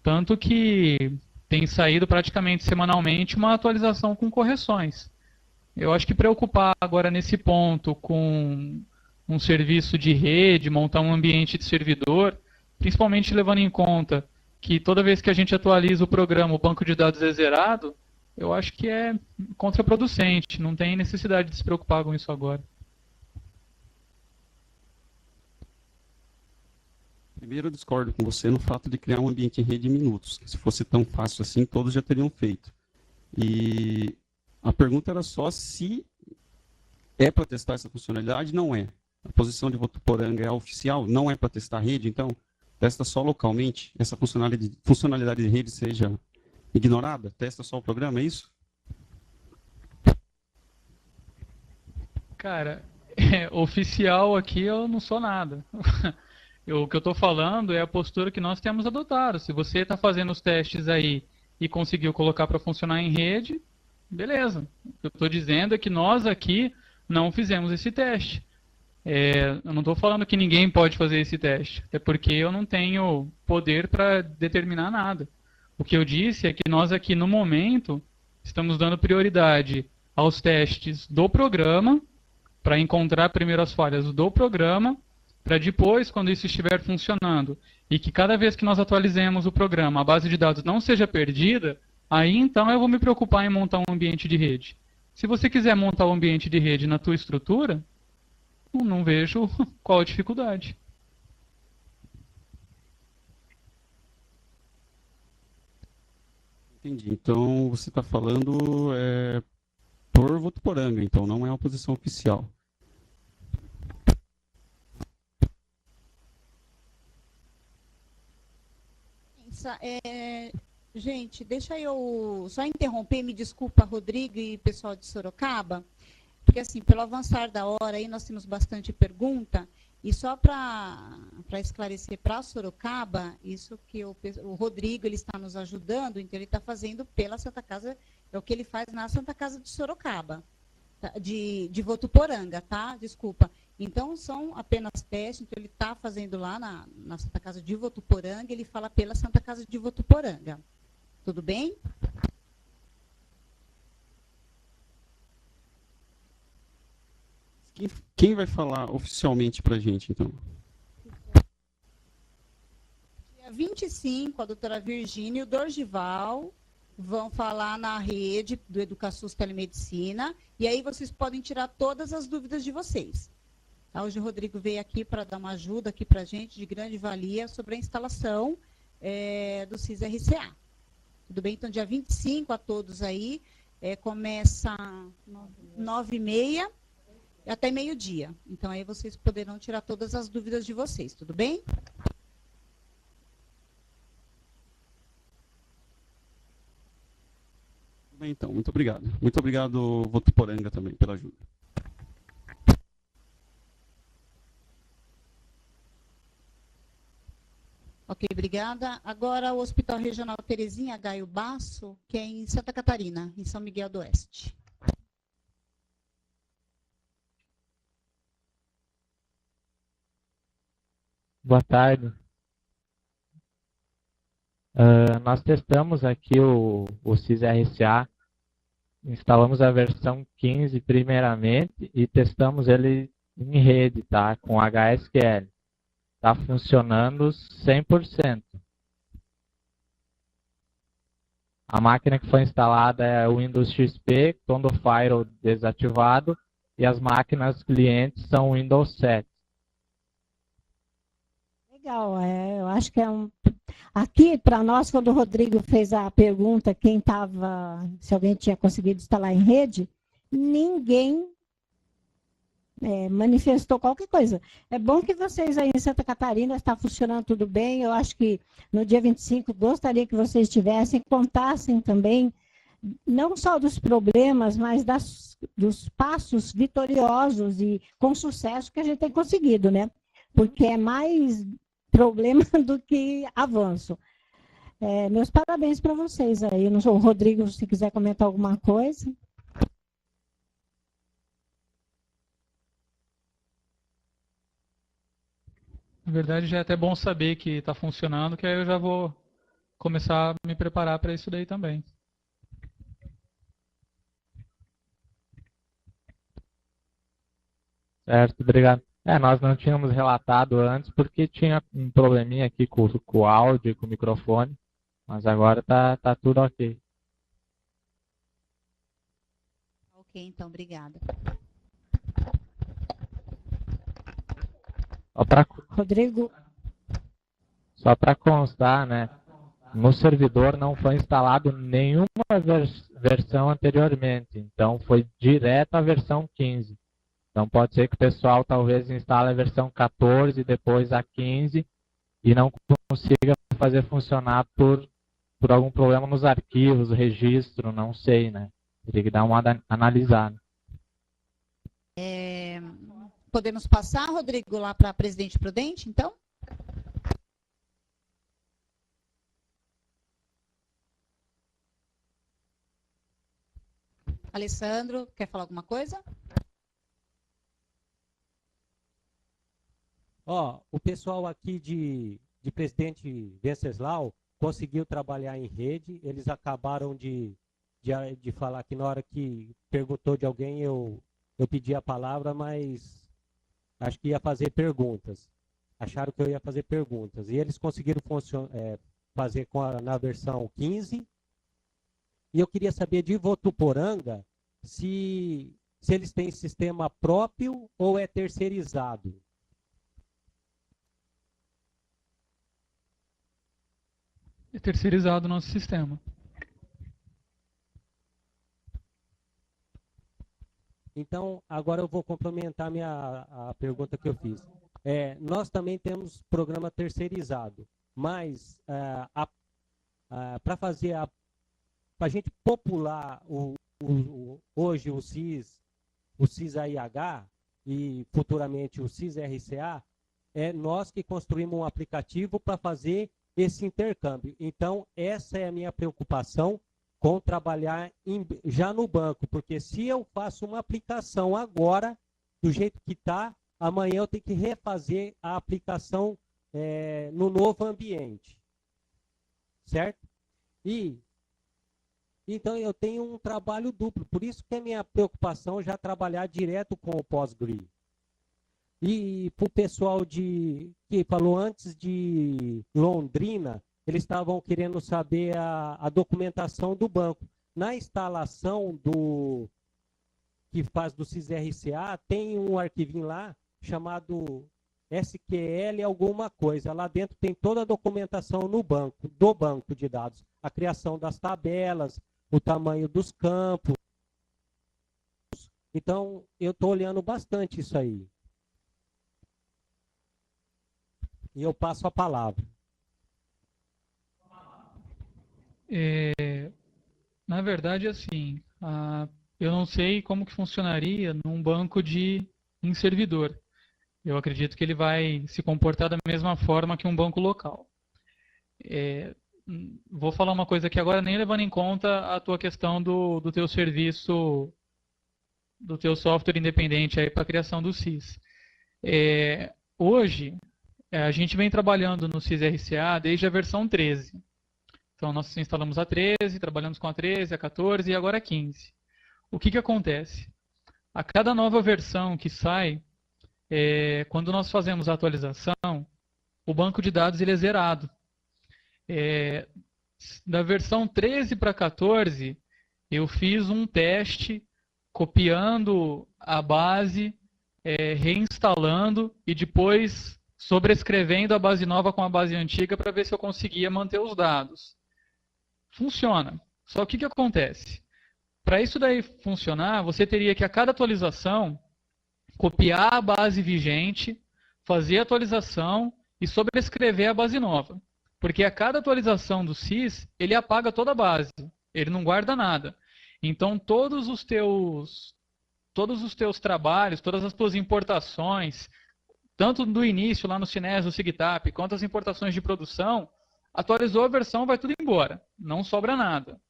tanto que tem saído praticamente semanalmente uma atualização com correções. Eu acho que preocupar agora nesse ponto com um serviço de rede, montar um ambiente de servidor, principalmente levando em conta que toda vez que a gente atualiza o programa, o banco de dados é zerado, eu acho que é contraproducente, não tem necessidade de se preocupar com isso agora. Primeiro, eu discordo com você no fato de criar um ambiente em rede em minutos. Se fosse tão fácil assim, todos já teriam feito. E a pergunta era só se é para testar essa funcionalidade. Não é. A posição de Votuporanga é a oficial, não é para testar a rede, então testa só localmente. Essa funcionalidade de rede seja ignorada, testa só o programa, é isso? Cara, oficial aqui eu não sou nada. O que eu estou falando é a postura que nós temos adotado. Se você está fazendo os testes aí e conseguiu colocar para funcionar em rede, beleza. O que eu estou dizendo é que nós aqui não fizemos esse teste. Eu não estou falando que ninguém pode fazer esse teste, até porque eu não tenho poder para determinar nada. O que eu disse é que nós aqui no momento estamos dando prioridade aos testes do programa, para encontrar primeiro as falhas do programa, para depois, quando isso estiver funcionando, e que cada vez que nós atualizemos o programa, a base de dados não seja perdida, aí então eu vou me preocupar em montar um ambiente de rede. Se você quiser montar um ambiente de rede na tua estrutura, não vejo qual a dificuldade. Entendi. Então, você está falando por Votuporanga, então não é uma posição oficial. Gente, deixa eu só interromper, me desculpa, Rodrigo e pessoal de Sorocaba, porque assim, pelo avançar da hora aí nós temos bastante pergunta, e só para esclarecer para Sorocaba, isso que o Rodrigo ele está nos ajudando, então ele está fazendo pela Santa Casa, é o que ele faz na Santa Casa de Sorocaba, tá? de Votuporanga, tá? Desculpa. Então, são apenas testes, então ele está fazendo lá na Santa Casa de Votuporanga, ele fala pela Santa Casa de Votuporanga. Tudo bem? Quem vai falar oficialmente para a gente, então? Dia 25, a doutora Virgínia e o Dorgival vão falar na rede do EducaSUS Telemedicina, e aí vocês podem tirar todas as dúvidas de vocês. Hoje o Rodrigo veio aqui para dar uma ajuda aqui para a gente, de grande valia, sobre a instalação do CIS-RCA. Tudo bem? Então, dia 25, a todos aí, começa 9h30 até meio-dia. Então, aí vocês poderão tirar todas as dúvidas de vocês, tudo bem? Tudo bem, então. Muito obrigado. Muito obrigado, Votuporanga, também, pela ajuda. Ok, obrigada. Agora o Hospital Regional Terezinha Gaio Basso, que é em Santa Catarina, em São Miguel do Oeste. Boa tarde. Nós testamos aqui o CIS-RCA, instalamos a versão 15 primeiramente e testamos ele em rede, tá? Com HSQL. Está funcionando 100%. A máquina que foi instalada é o Windows XP, com o Firewall desativado, e as máquinas clientes são Windows 7. Legal, eu acho que Aqui, para nós, quando o Rodrigo fez a pergunta, se alguém tinha conseguido instalar em rede, ninguém manifestou qualquer coisa. É bom que vocês aí em Santa Catarina está funcionando tudo bem. Eu acho que no dia 25 gostaria que vocês contassem também, não só dos problemas, mas dos passos vitoriosos e com sucesso que a gente tem conseguido, né? Porque é mais problema do que avanço. Meus parabéns para vocês aí. Não sou o Rodrigo, se quiser comentar alguma coisa. Na verdade, já é até bom saber que está funcionando, que aí eu já vou começar a me preparar para isso daí também. Certo, obrigado. Nós não tínhamos relatado antes porque tinha um probleminha aqui com o áudio e com o microfone, mas agora tá tudo ok. Ok, então, obrigada. Rodrigo. Só para constar, né? No servidor não foi instalado nenhuma versão anteriormente, então foi direto à versão 15. Então pode ser que o pessoal talvez instale a versão 14 depois a 15 e não consiga fazer funcionar por algum problema nos arquivos, registro, não sei, né? Teria que dar uma analisada. Podemos passar, Rodrigo, lá para Presidente Prudente, então? Alessandro, quer falar alguma coisa? O pessoal aqui de Presidente Venceslau conseguiu trabalhar em rede. Eles acabaram de falar que na hora que perguntou de alguém eu pedi a palavra, mas acho que ia fazer perguntas. Acharam que eu ia fazer perguntas. E eles conseguiram fazer na versão 15. E eu queria saber de Votuporanga se eles têm sistema próprio ou é terceirizado. É terceirizado o nosso sistema. Então, agora eu vou complementar a pergunta que eu fiz. Nós também temos programa terceirizado, mas para fazer para a gente popular hoje o CIS-AIH e futuramente o CIS-RCA, é nós que construímos um aplicativo para fazer esse intercâmbio. Então, essa é a minha preocupação com trabalhar já no banco, porque se eu faço uma aplicação agora, do jeito que está, amanhã eu tenho que refazer a aplicação no novo ambiente. Certo? Então, eu tenho um trabalho duplo. Por isso que é minha preocupação já trabalhar direto com o pós-GRI. E para o pessoal que falou antes de Londrina, eles estavam querendo saber a documentação do banco. Na instalação que faz do CIS-RCA, tem um arquivinho lá chamado SQL alguma coisa. Lá dentro tem toda a documentação do banco de dados. A criação das tabelas, o tamanho dos campos. Então, eu estou olhando bastante isso aí. E eu passo a palavra. Na verdade, assim, eu não sei como que funcionaria num banco em servidor. Eu acredito que ele vai se comportar da mesma forma que um banco local. Vou falar uma coisa aqui agora, nem levando em conta a tua questão do teu serviço, do teu software independente aí para a criação do CIS. Hoje, a gente vem trabalhando no CIS-RCA desde a versão 13. Então, nós instalamos a 13, trabalhamos com a 13, a 14 e agora a 15. O que acontece? A cada nova versão que sai, quando nós fazemos a atualização, o banco de dados ele é zerado. Da versão 13 para 14, eu fiz um teste copiando a base, reinstalando e depois sobrescrevendo a base nova com a base antiga para ver se eu conseguia manter os dados. Funciona. Só que o que acontece? Para isso daí funcionar, você teria que a cada atualização copiar a base vigente, fazer a atualização e sobrescrever a base nova. Porque a cada atualização do CIS, ele apaga toda a base. Ele não guarda nada. Então, todos os teus trabalhos, todas as tuas importações, tanto do início lá no Cines, no SIGTAP, quanto as importações de produção, atualizou a versão, vai tudo embora. Não sobra nada.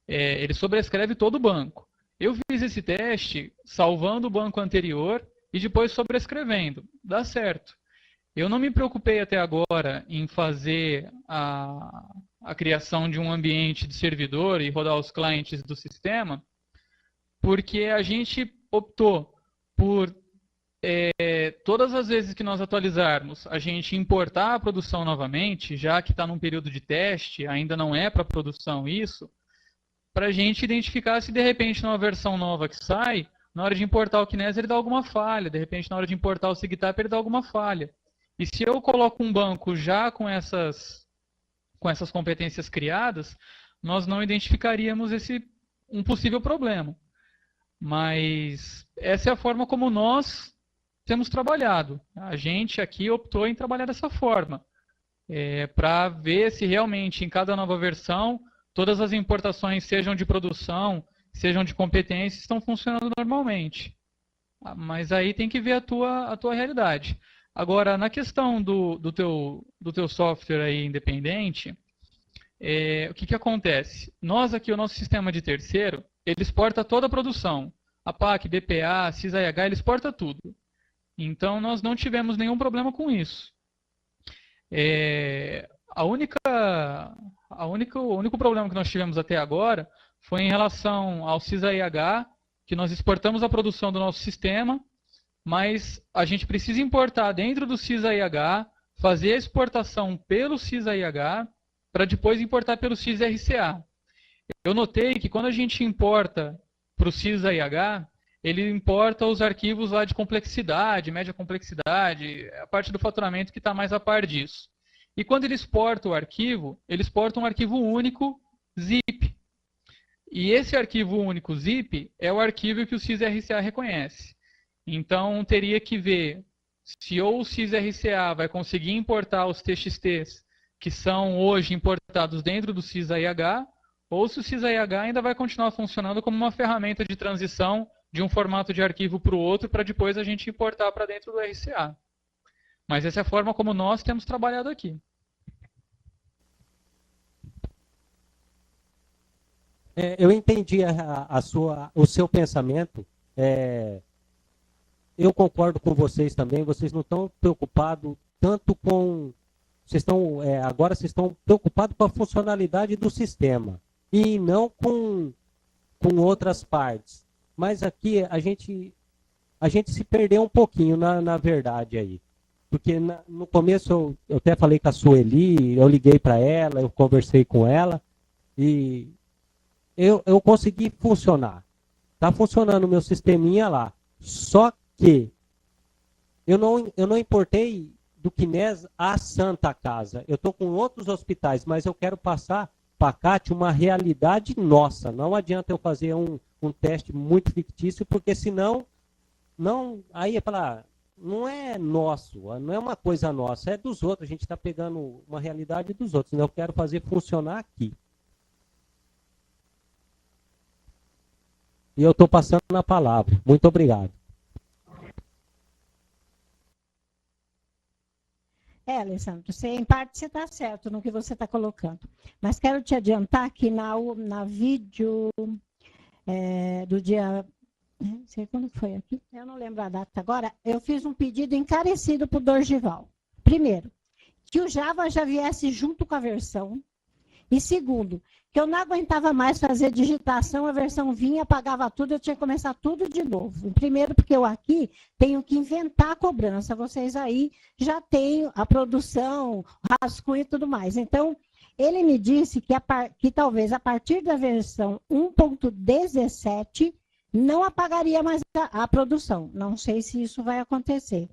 Ele sobrescreve todo o banco. Eu fiz esse teste salvando o banco anterior e depois sobrescrevendo. Dá certo. Eu não me preocupei até agora em fazer a criação de um ambiente de servidor e rodar os clientes do sistema, porque a gente optou por, todas as vezes que nós atualizarmos, a gente importar a produção novamente, já que está num período de teste, ainda não é para produção isso, para a gente identificar se de repente numa versão nova que sai, na hora de importar o Kines ele dá alguma falha, de repente na hora de importar o SIGTAP ele dá alguma falha. E se eu coloco um banco já com essas competências criadas, nós não identificaríamos um possível problema. Mas essa é a forma como nós temos trabalhado. A gente aqui optou em trabalhar dessa forma, para ver se realmente em cada nova versão todas as importações, sejam de produção, sejam de competência, estão funcionando normalmente. Mas aí tem que ver a tua realidade. Agora, na questão do teu software aí independente, o que acontece? Nós aqui, o nosso sistema de terceiro, ele exporta toda a produção. A PAC, BPA, CIS-AIH, ele exporta tudo. Então, nós não tivemos nenhum problema com isso. O único problema que nós tivemos até agora foi em relação ao CIS-AIH, que nós exportamos a produção do nosso sistema, mas a gente precisa importar dentro do CIS-AIH, fazer a exportação pelo CIS-AIH, para depois importar pelo CIS-RCA. Eu notei que quando a gente importa para o CIS-AIH, ele importa os arquivos lá de complexidade, média complexidade, a parte do faturamento que está mais a par disso. E quando ele exporta o arquivo, ele exporta um arquivo único, zip. E esse arquivo único zip é o arquivo que o sysRCA reconhece. Então, teria que ver se ou o sysRCA vai conseguir importar os TXTs que são hoje importados dentro do sys-AIH, ou se o sys-AIH ainda vai continuar funcionando como uma ferramenta de transição de um formato de arquivo para o outro, para depois a gente importar para dentro do RCA. Mas essa é a forma como nós temos trabalhado aqui. Eu entendi o seu pensamento. Eu concordo com vocês também. Vocês não estão preocupados tanto com... agora vocês estão preocupados com a funcionalidade do sistema e não com outras partes. Mas aqui a gente se perdeu um pouquinho, na verdade, aí. Porque no começo eu até falei com a Sueli, eu liguei para ela, eu conversei com ela e eu consegui funcionar. Está funcionando o meu sisteminha lá. Só que eu não importei do Quinés à Santa Casa. Eu estou com outros hospitais, mas eu quero passar para a Cátia uma realidade nossa. Não adianta eu fazer um teste muito fictício, porque senão, aí é falar, não é nosso, não é uma coisa nossa, é dos outros. A gente está pegando uma realidade dos outros. Eu quero fazer funcionar aqui. E eu estou passando a palavra. Muito obrigado. Alessandro, em parte você está certo no que você está colocando. Mas quero te adiantar que na vídeo do dia... Não sei quando foi aqui, eu não lembro a data agora. Eu fiz um pedido encarecido para o Dorgival. Primeiro, que o Java já viesse junto com a versão. E segundo, que eu não aguentava mais fazer digitação, a versão vinha, apagava tudo, eu tinha que começar tudo de novo. Primeiro, porque eu aqui tenho que inventar a cobrança, vocês aí já têm a produção, rascunho e tudo mais. Então, ele me disse que talvez a partir da versão 1.17 não apagaria mais a produção. Não sei se isso vai acontecer.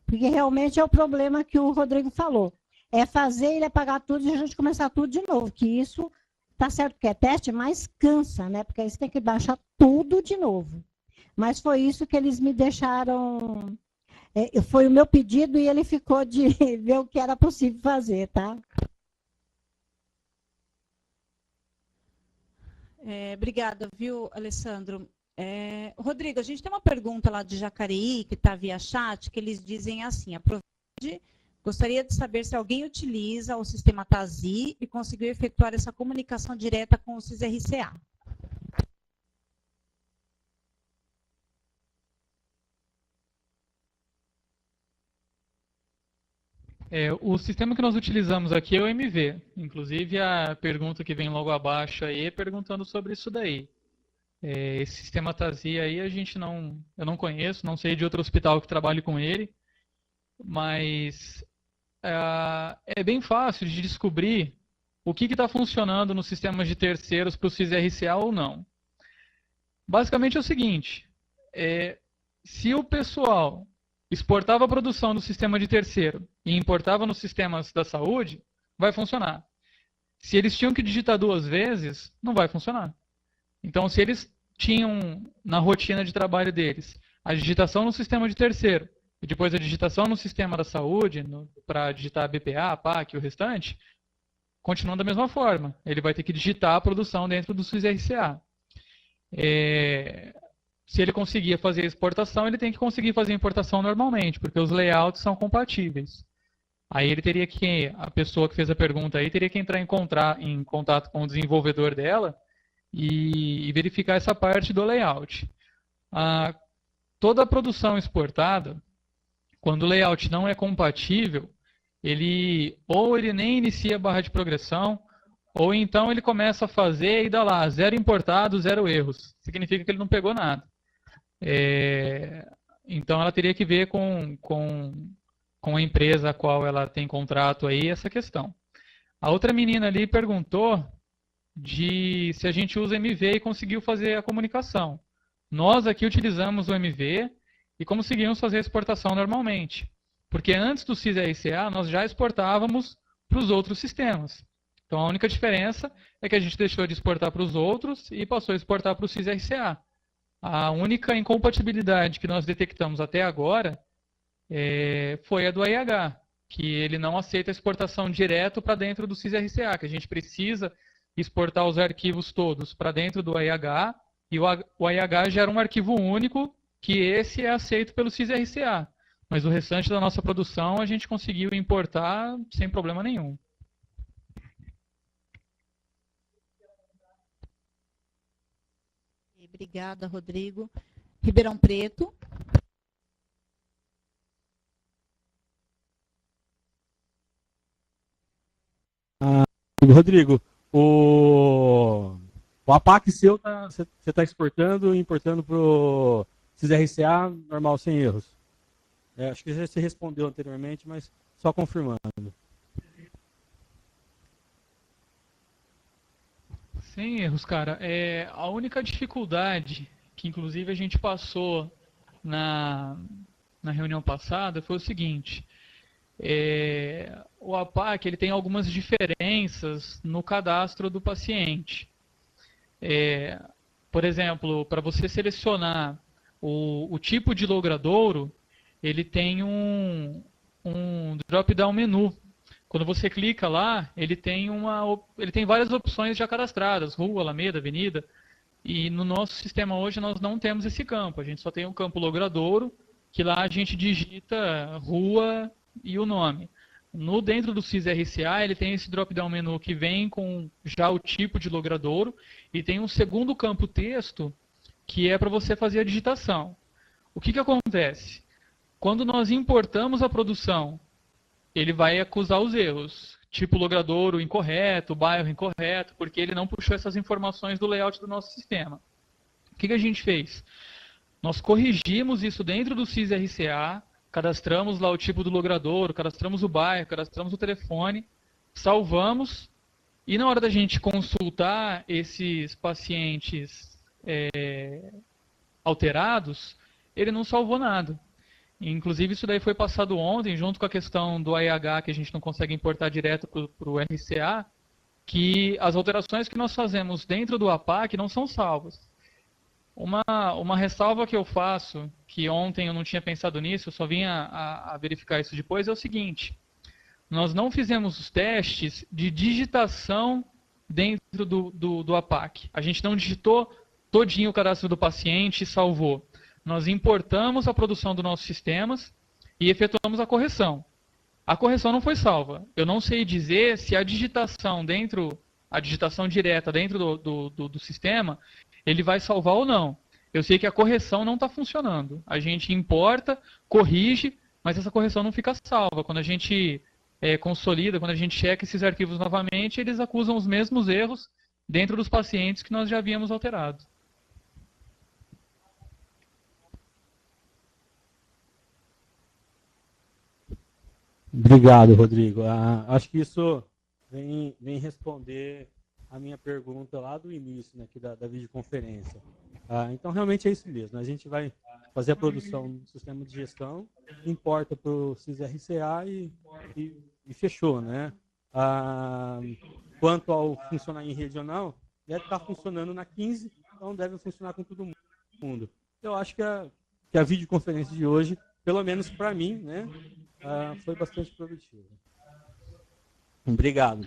Porque realmente é o problema que o Rodrigo falou. É fazer ele apagar tudo e a gente começar tudo de novo. Que isso, tá certo que é teste, mas cansa, né? Porque aí você tem que baixar tudo de novo. Mas foi isso que eles me deixaram... foi o meu pedido e ele ficou de ver o que era possível fazer, tá? Obrigada, viu, Alessandro? Rodrigo, a gente tem uma pergunta lá de Jacareí, que está via chat, que eles dizem assim, gostaria de saber se alguém utiliza o sistema TASI e conseguiu efetuar essa comunicação direta com o sysRCA. O sistema que nós utilizamos aqui é o MV. Inclusive, a pergunta que vem logo abaixo aí é perguntando sobre isso daí. Esse sistema TASI aí eu não conheço, não sei de outro hospital que trabalhe com ele, mas é bem fácil de descobrir o que está funcionando nos sistemas de terceiros para o sysRCA ou não. Basicamente é o seguinte, se o pessoal exportava a produção do sistema de terceiro e importava nos sistemas da saúde, vai funcionar. Se eles tinham que digitar 2 vezes, não vai funcionar. Então, se eles tinham na rotina de trabalho deles a digitação no sistema de terceiro e depois a digitação no sistema da saúde, para digitar BPA, PAC e o restante, continua da mesma forma. Ele vai ter que digitar a produção dentro do sysRCA. Se ele conseguia fazer a exportação, ele tem que conseguir fazer a importação normalmente, porque os layouts são compatíveis. Aí ele teria que, a pessoa que fez a pergunta aí, teria que entrar em contato com o desenvolvedor dela e verificar essa parte do layout. Toda a produção exportada, quando o layout não é compatível, ou ele nem inicia a barra de progressão, ou então ele começa a fazer e dá lá, 0 importado, 0 erros. Significa que ele não pegou nada. Então ela teria que ver com a empresa a qual ela tem contrato aí essa questão. A outra menina ali perguntou se a gente usa MV e conseguiu fazer a comunicação. Nós aqui utilizamos o MV e conseguimos fazer a exportação normalmente. Porque antes do sysRCA nós já exportávamos para os outros sistemas. Então, a única diferença é que a gente deixou de exportar para os outros e passou a exportar para o CIS-RCA. A única incompatibilidade que nós detectamos até agora foi a do AIH, que ele não aceita a exportação direto para dentro do CIS-RCA, que a gente precisa exportar os arquivos todos para dentro do AIH, e o AIH gera um arquivo único, que esse é aceito pelo CIS-RCA. Mas o restante da nossa produção a gente conseguiu importar sem problema nenhum. Obrigada, Rodrigo. Ribeirão Preto. Rodrigo, o APAC seu, você está exportando e importando para o CIS-RCA normal, sem erros. Acho que você respondeu anteriormente, mas só confirmando. Sem erros, cara. A única dificuldade que, inclusive, a gente passou na reunião passada foi o seguinte. O APAC ele tem algumas diferenças no cadastro do paciente. Por exemplo, para você selecionar o tipo de logradouro, ele tem um drop-down menu. Quando você clica lá, ele tem várias opções já cadastradas, rua, alameda, avenida, e no nosso sistema hoje nós não temos esse campo, a gente só tem o campo logradouro, que lá a gente digita rua e o nome. Dentro do CIS-RCA, ele tem esse drop-down menu que vem com já o tipo de logradouro, e tem um segundo campo texto, que é para você fazer a digitação. O que acontece? Quando nós importamos a produção, ele vai acusar os erros, tipo logradouro incorreto, bairro incorreto, porque ele não puxou essas informações do layout do nosso sistema. O que a gente fez? Nós corrigimos isso dentro do CIS-RCA, cadastramos lá o tipo do logradouro, cadastramos o bairro, cadastramos o telefone, salvamos, e na hora da gente consultar esses pacientes alterados, ele não salvou nada. Inclusive, isso daí foi passado ontem, junto com a questão do AIH, que a gente não consegue importar direto para o RCA, que as alterações que nós fazemos dentro do APAC não são salvas. Uma ressalva que eu faço, que ontem eu não tinha pensado nisso, eu só vim a verificar isso depois, é o seguinte. Nós não fizemos os testes de digitação dentro do APAC. A gente não digitou todinho o cadastro do paciente e salvou. Nós importamos a produção dos nossos sistemas e efetuamos a correção. A correção não foi salva. Eu não sei dizer se a digitação direta dentro do sistema, ele vai salvar ou não. Eu sei que a correção não está funcionando. A gente importa, corrige, mas essa correção não fica salva. Quando a gente consolida, quando a gente checa esses arquivos novamente, eles acusam os mesmos erros dentro dos pacientes que nós já havíamos alterado. Obrigado, Rodrigo. Acho que isso vem responder a minha pergunta lá do início, né, aqui da videoconferência. Então, realmente é isso mesmo. A gente vai fazer a produção do sistema de gestão, importa para o CIS-RCA e fechou, né? Quanto ao funcionar em regional, deve estar funcionando na 15, então deve funcionar com todo mundo. Eu acho que a videoconferência de hoje, pelo menos para mim, né, foi bastante produtiva. Obrigado.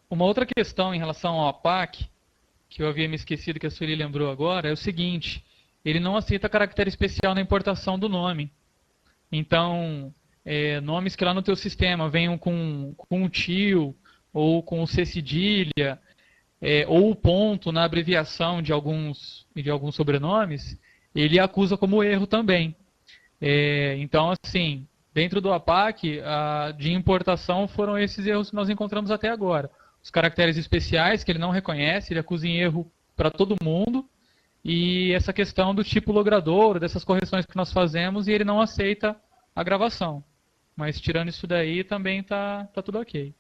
Uma outra questão em relação ao APAC, que eu havia me esquecido, que a Sueli lembrou agora, é o seguinte: ele não aceita caractere especial na importação do nome. Então, nomes que lá no teu sistema venham com um tio, ou com o C cedilha, ou o ponto na abreviação de alguns sobrenomes, ele acusa como erro também. Então, assim, dentro do APAC, de importação, foram esses erros que nós encontramos até agora. Os caracteres especiais, que ele não reconhece, ele acusa em erro para todo mundo, e essa questão do tipo logradouro, dessas correções que nós fazemos, e ele não aceita a gravação. Mas, tirando isso daí, também tá tudo ok.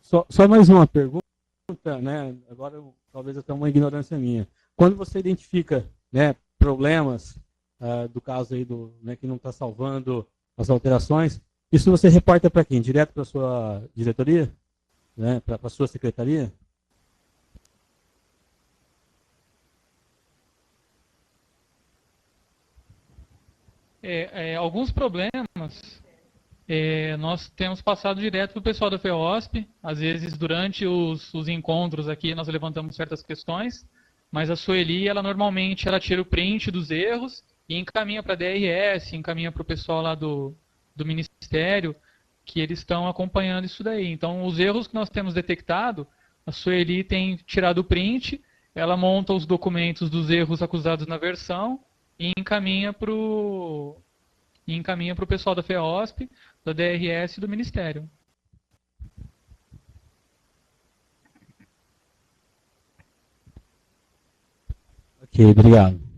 Só mais uma pergunta, né? Agora talvez até uma ignorância minha. Quando você identifica, né, problemas do caso aí né, que não está salvando as alterações, isso você reporta para quem? Direto para a sua diretoria? Né, para a sua secretaria? Alguns problemas nós temos passado direto para o pessoal da FEOSP. Às vezes, durante os encontros aqui, nós levantamos certas questões, mas a Sueli, ela normalmente tira o print dos erros e encaminha para a DRS, encaminha para o pessoal lá do Ministério, que eles estão acompanhando isso daí. Então, os erros que nós temos detectado, a Sueli tem tirado o print, ela monta os documentos dos erros acusados na versão e encaminha para o pessoal da FEOSP, da DRS e do Ministério. Ok, obrigado.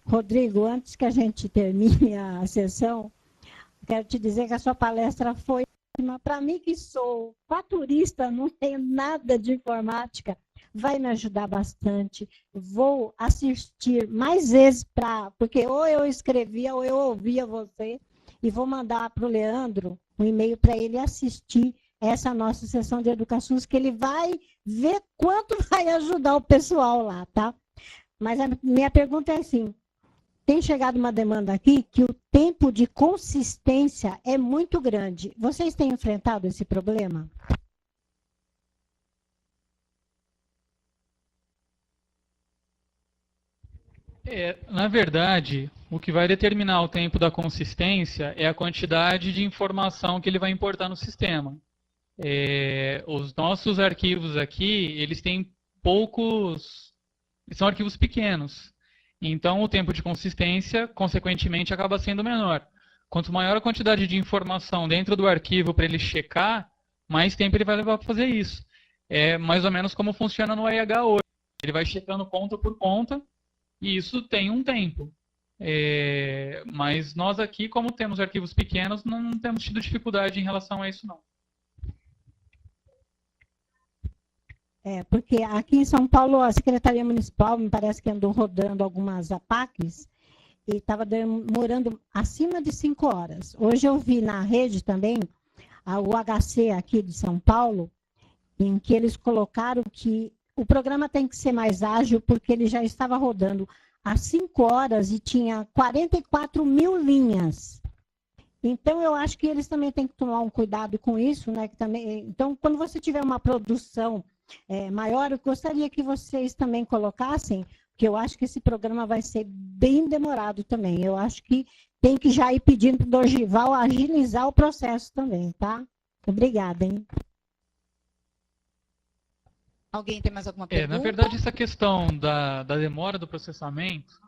Rodrigo, antes que a gente termine a sessão, quero te dizer que a sua palestra foi ótima. Para mim, que sou faturista, não tenho nada de informática, vai me ajudar bastante. Vou assistir mais vezes, porque ou eu escrevia ou eu ouvia você, e vou mandar para o Leandro um e-mail para ele assistir essa nossa sessão de educação, que ele vai ver quanto vai ajudar o pessoal lá, tá? Mas a minha pergunta é assim, tem chegado uma demanda aqui que o tempo de consistência é muito grande. Vocês têm enfrentado esse problema? Na verdade, o que vai determinar o tempo da consistência é a quantidade de informação que ele vai importar no sistema. Os nossos arquivos aqui, eles têm são arquivos pequenos. Então, o tempo de consistência, consequentemente, acaba sendo menor. Quanto maior a quantidade de informação dentro do arquivo para ele checar, mais tempo ele vai levar para fazer isso. É mais ou menos como funciona no RH hoje. Ele vai checando ponta por ponta, e isso tem um tempo. Mas nós aqui, como temos arquivos pequenos, não temos tido dificuldade em relação a isso, não. Porque aqui em São Paulo, a Secretaria Municipal, me parece que andou rodando algumas APACs e estava demorando acima de 5 horas. Hoje eu vi na rede também, o HC aqui de São Paulo, em que eles colocaram que o programa tem que ser mais ágil, porque ele já estava rodando há 5 horas e tinha 44 mil linhas. Então, eu acho que eles também têm que tomar um cuidado com isso, né? Então, quando você tiver uma produção maior, eu gostaria que vocês também colocassem, porque eu acho que esse programa vai ser bem demorado também. Eu acho que tem que já ir pedindo para o Dorgival agilizar o processo também, tá? Obrigada, hein? Alguém tem mais alguma pergunta? Na verdade, essa questão da demora do processamento...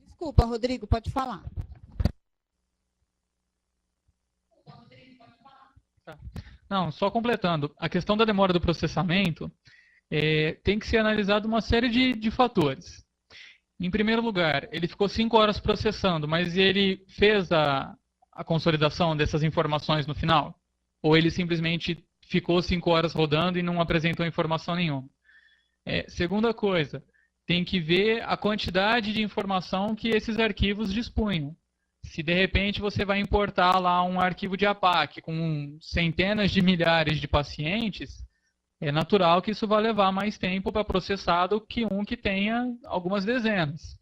Desculpa, Rodrigo, pode falar. Tá. Não, só completando. A questão da demora do processamento tem que ser analisado uma série de fatores. Em primeiro lugar, ele ficou 5 horas processando, mas ele fez a consolidação dessas informações no final? Ou ele simplesmente ficou 5 horas rodando e não apresentou informação nenhuma? Segunda coisa, tem que ver a quantidade de informação que esses arquivos dispunham. Se de repente você vai importar lá um arquivo de APAC com centenas de milhares de pacientes, é natural que isso vai levar mais tempo para processar do que um que tenha algumas dezenas.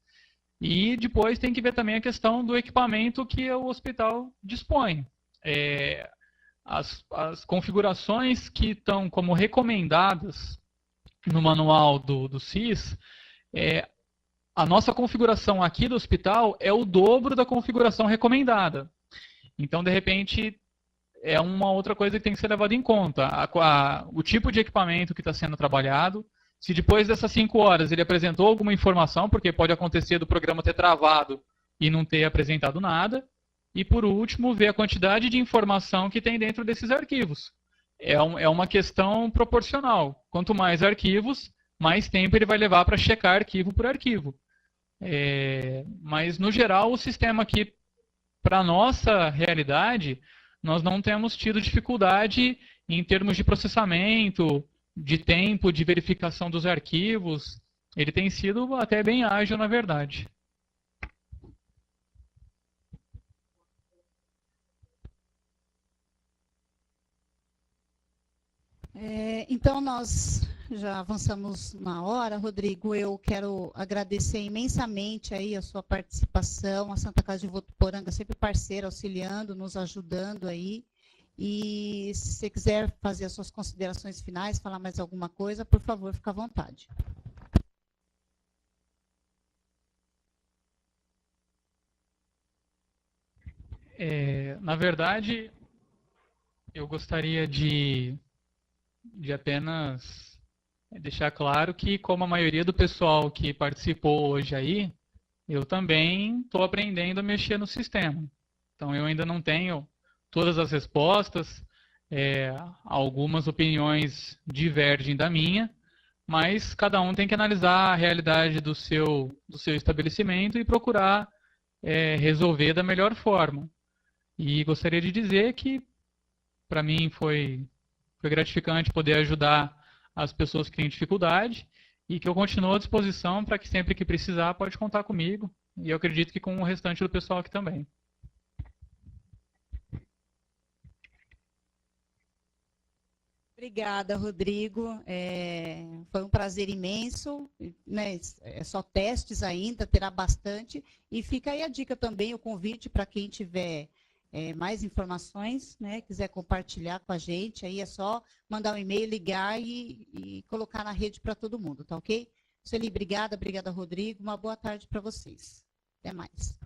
E depois tem que ver também a questão do equipamento que o hospital dispõe. As configurações que estão como recomendadas no manual do CIS, a nossa configuração aqui do hospital é o dobro da configuração recomendada. Então, de repente, é uma outra coisa que tem que ser levada em conta. O tipo de equipamento que está sendo trabalhado, se depois dessas 5 horas ele apresentou alguma informação, porque pode acontecer do programa ter travado e não ter apresentado nada. E, por último, ver a quantidade de informação que tem dentro desses arquivos. É uma questão proporcional. Quanto mais arquivos, mais tempo ele vai levar para checar arquivo por arquivo. Mas, no geral, o sistema aqui, para a nossa realidade, nós não temos tido dificuldade em termos de processamento, de tempo, de verificação dos arquivos, ele tem sido até bem ágil, na verdade. Então, nós já avançamos uma hora. Rodrigo, eu quero agradecer imensamente aí a sua participação, a Santa Casa de Votuporanga, sempre parceira, auxiliando, nos ajudando aí. E se você quiser fazer as suas considerações finais, falar mais alguma coisa, por favor, fique à vontade. Na verdade, eu gostaria de apenas deixar claro que, como a maioria do pessoal que participou hoje aí, eu também estou aprendendo a mexer no sistema. Então, eu ainda não tenho todas as respostas, algumas opiniões divergem da minha, mas cada um tem que analisar a realidade do seu estabelecimento e procurar resolver da melhor forma. E gostaria de dizer que, para mim, foi gratificante poder ajudar as pessoas que têm dificuldade e que eu continuo à disposição para que sempre que precisar pode contar comigo, e eu acredito que com o restante do pessoal aqui também. Obrigada, Rodrigo. Foi um prazer imenso, né? É só testes ainda, terá bastante. E fica aí a dica também, o convite para quem tiver mais informações, né? Quiser compartilhar com a gente, aí é só mandar um e-mail, ligar e colocar na rede para todo mundo, tá ok? Sueli, obrigada, Rodrigo. Uma boa tarde para vocês. Até mais.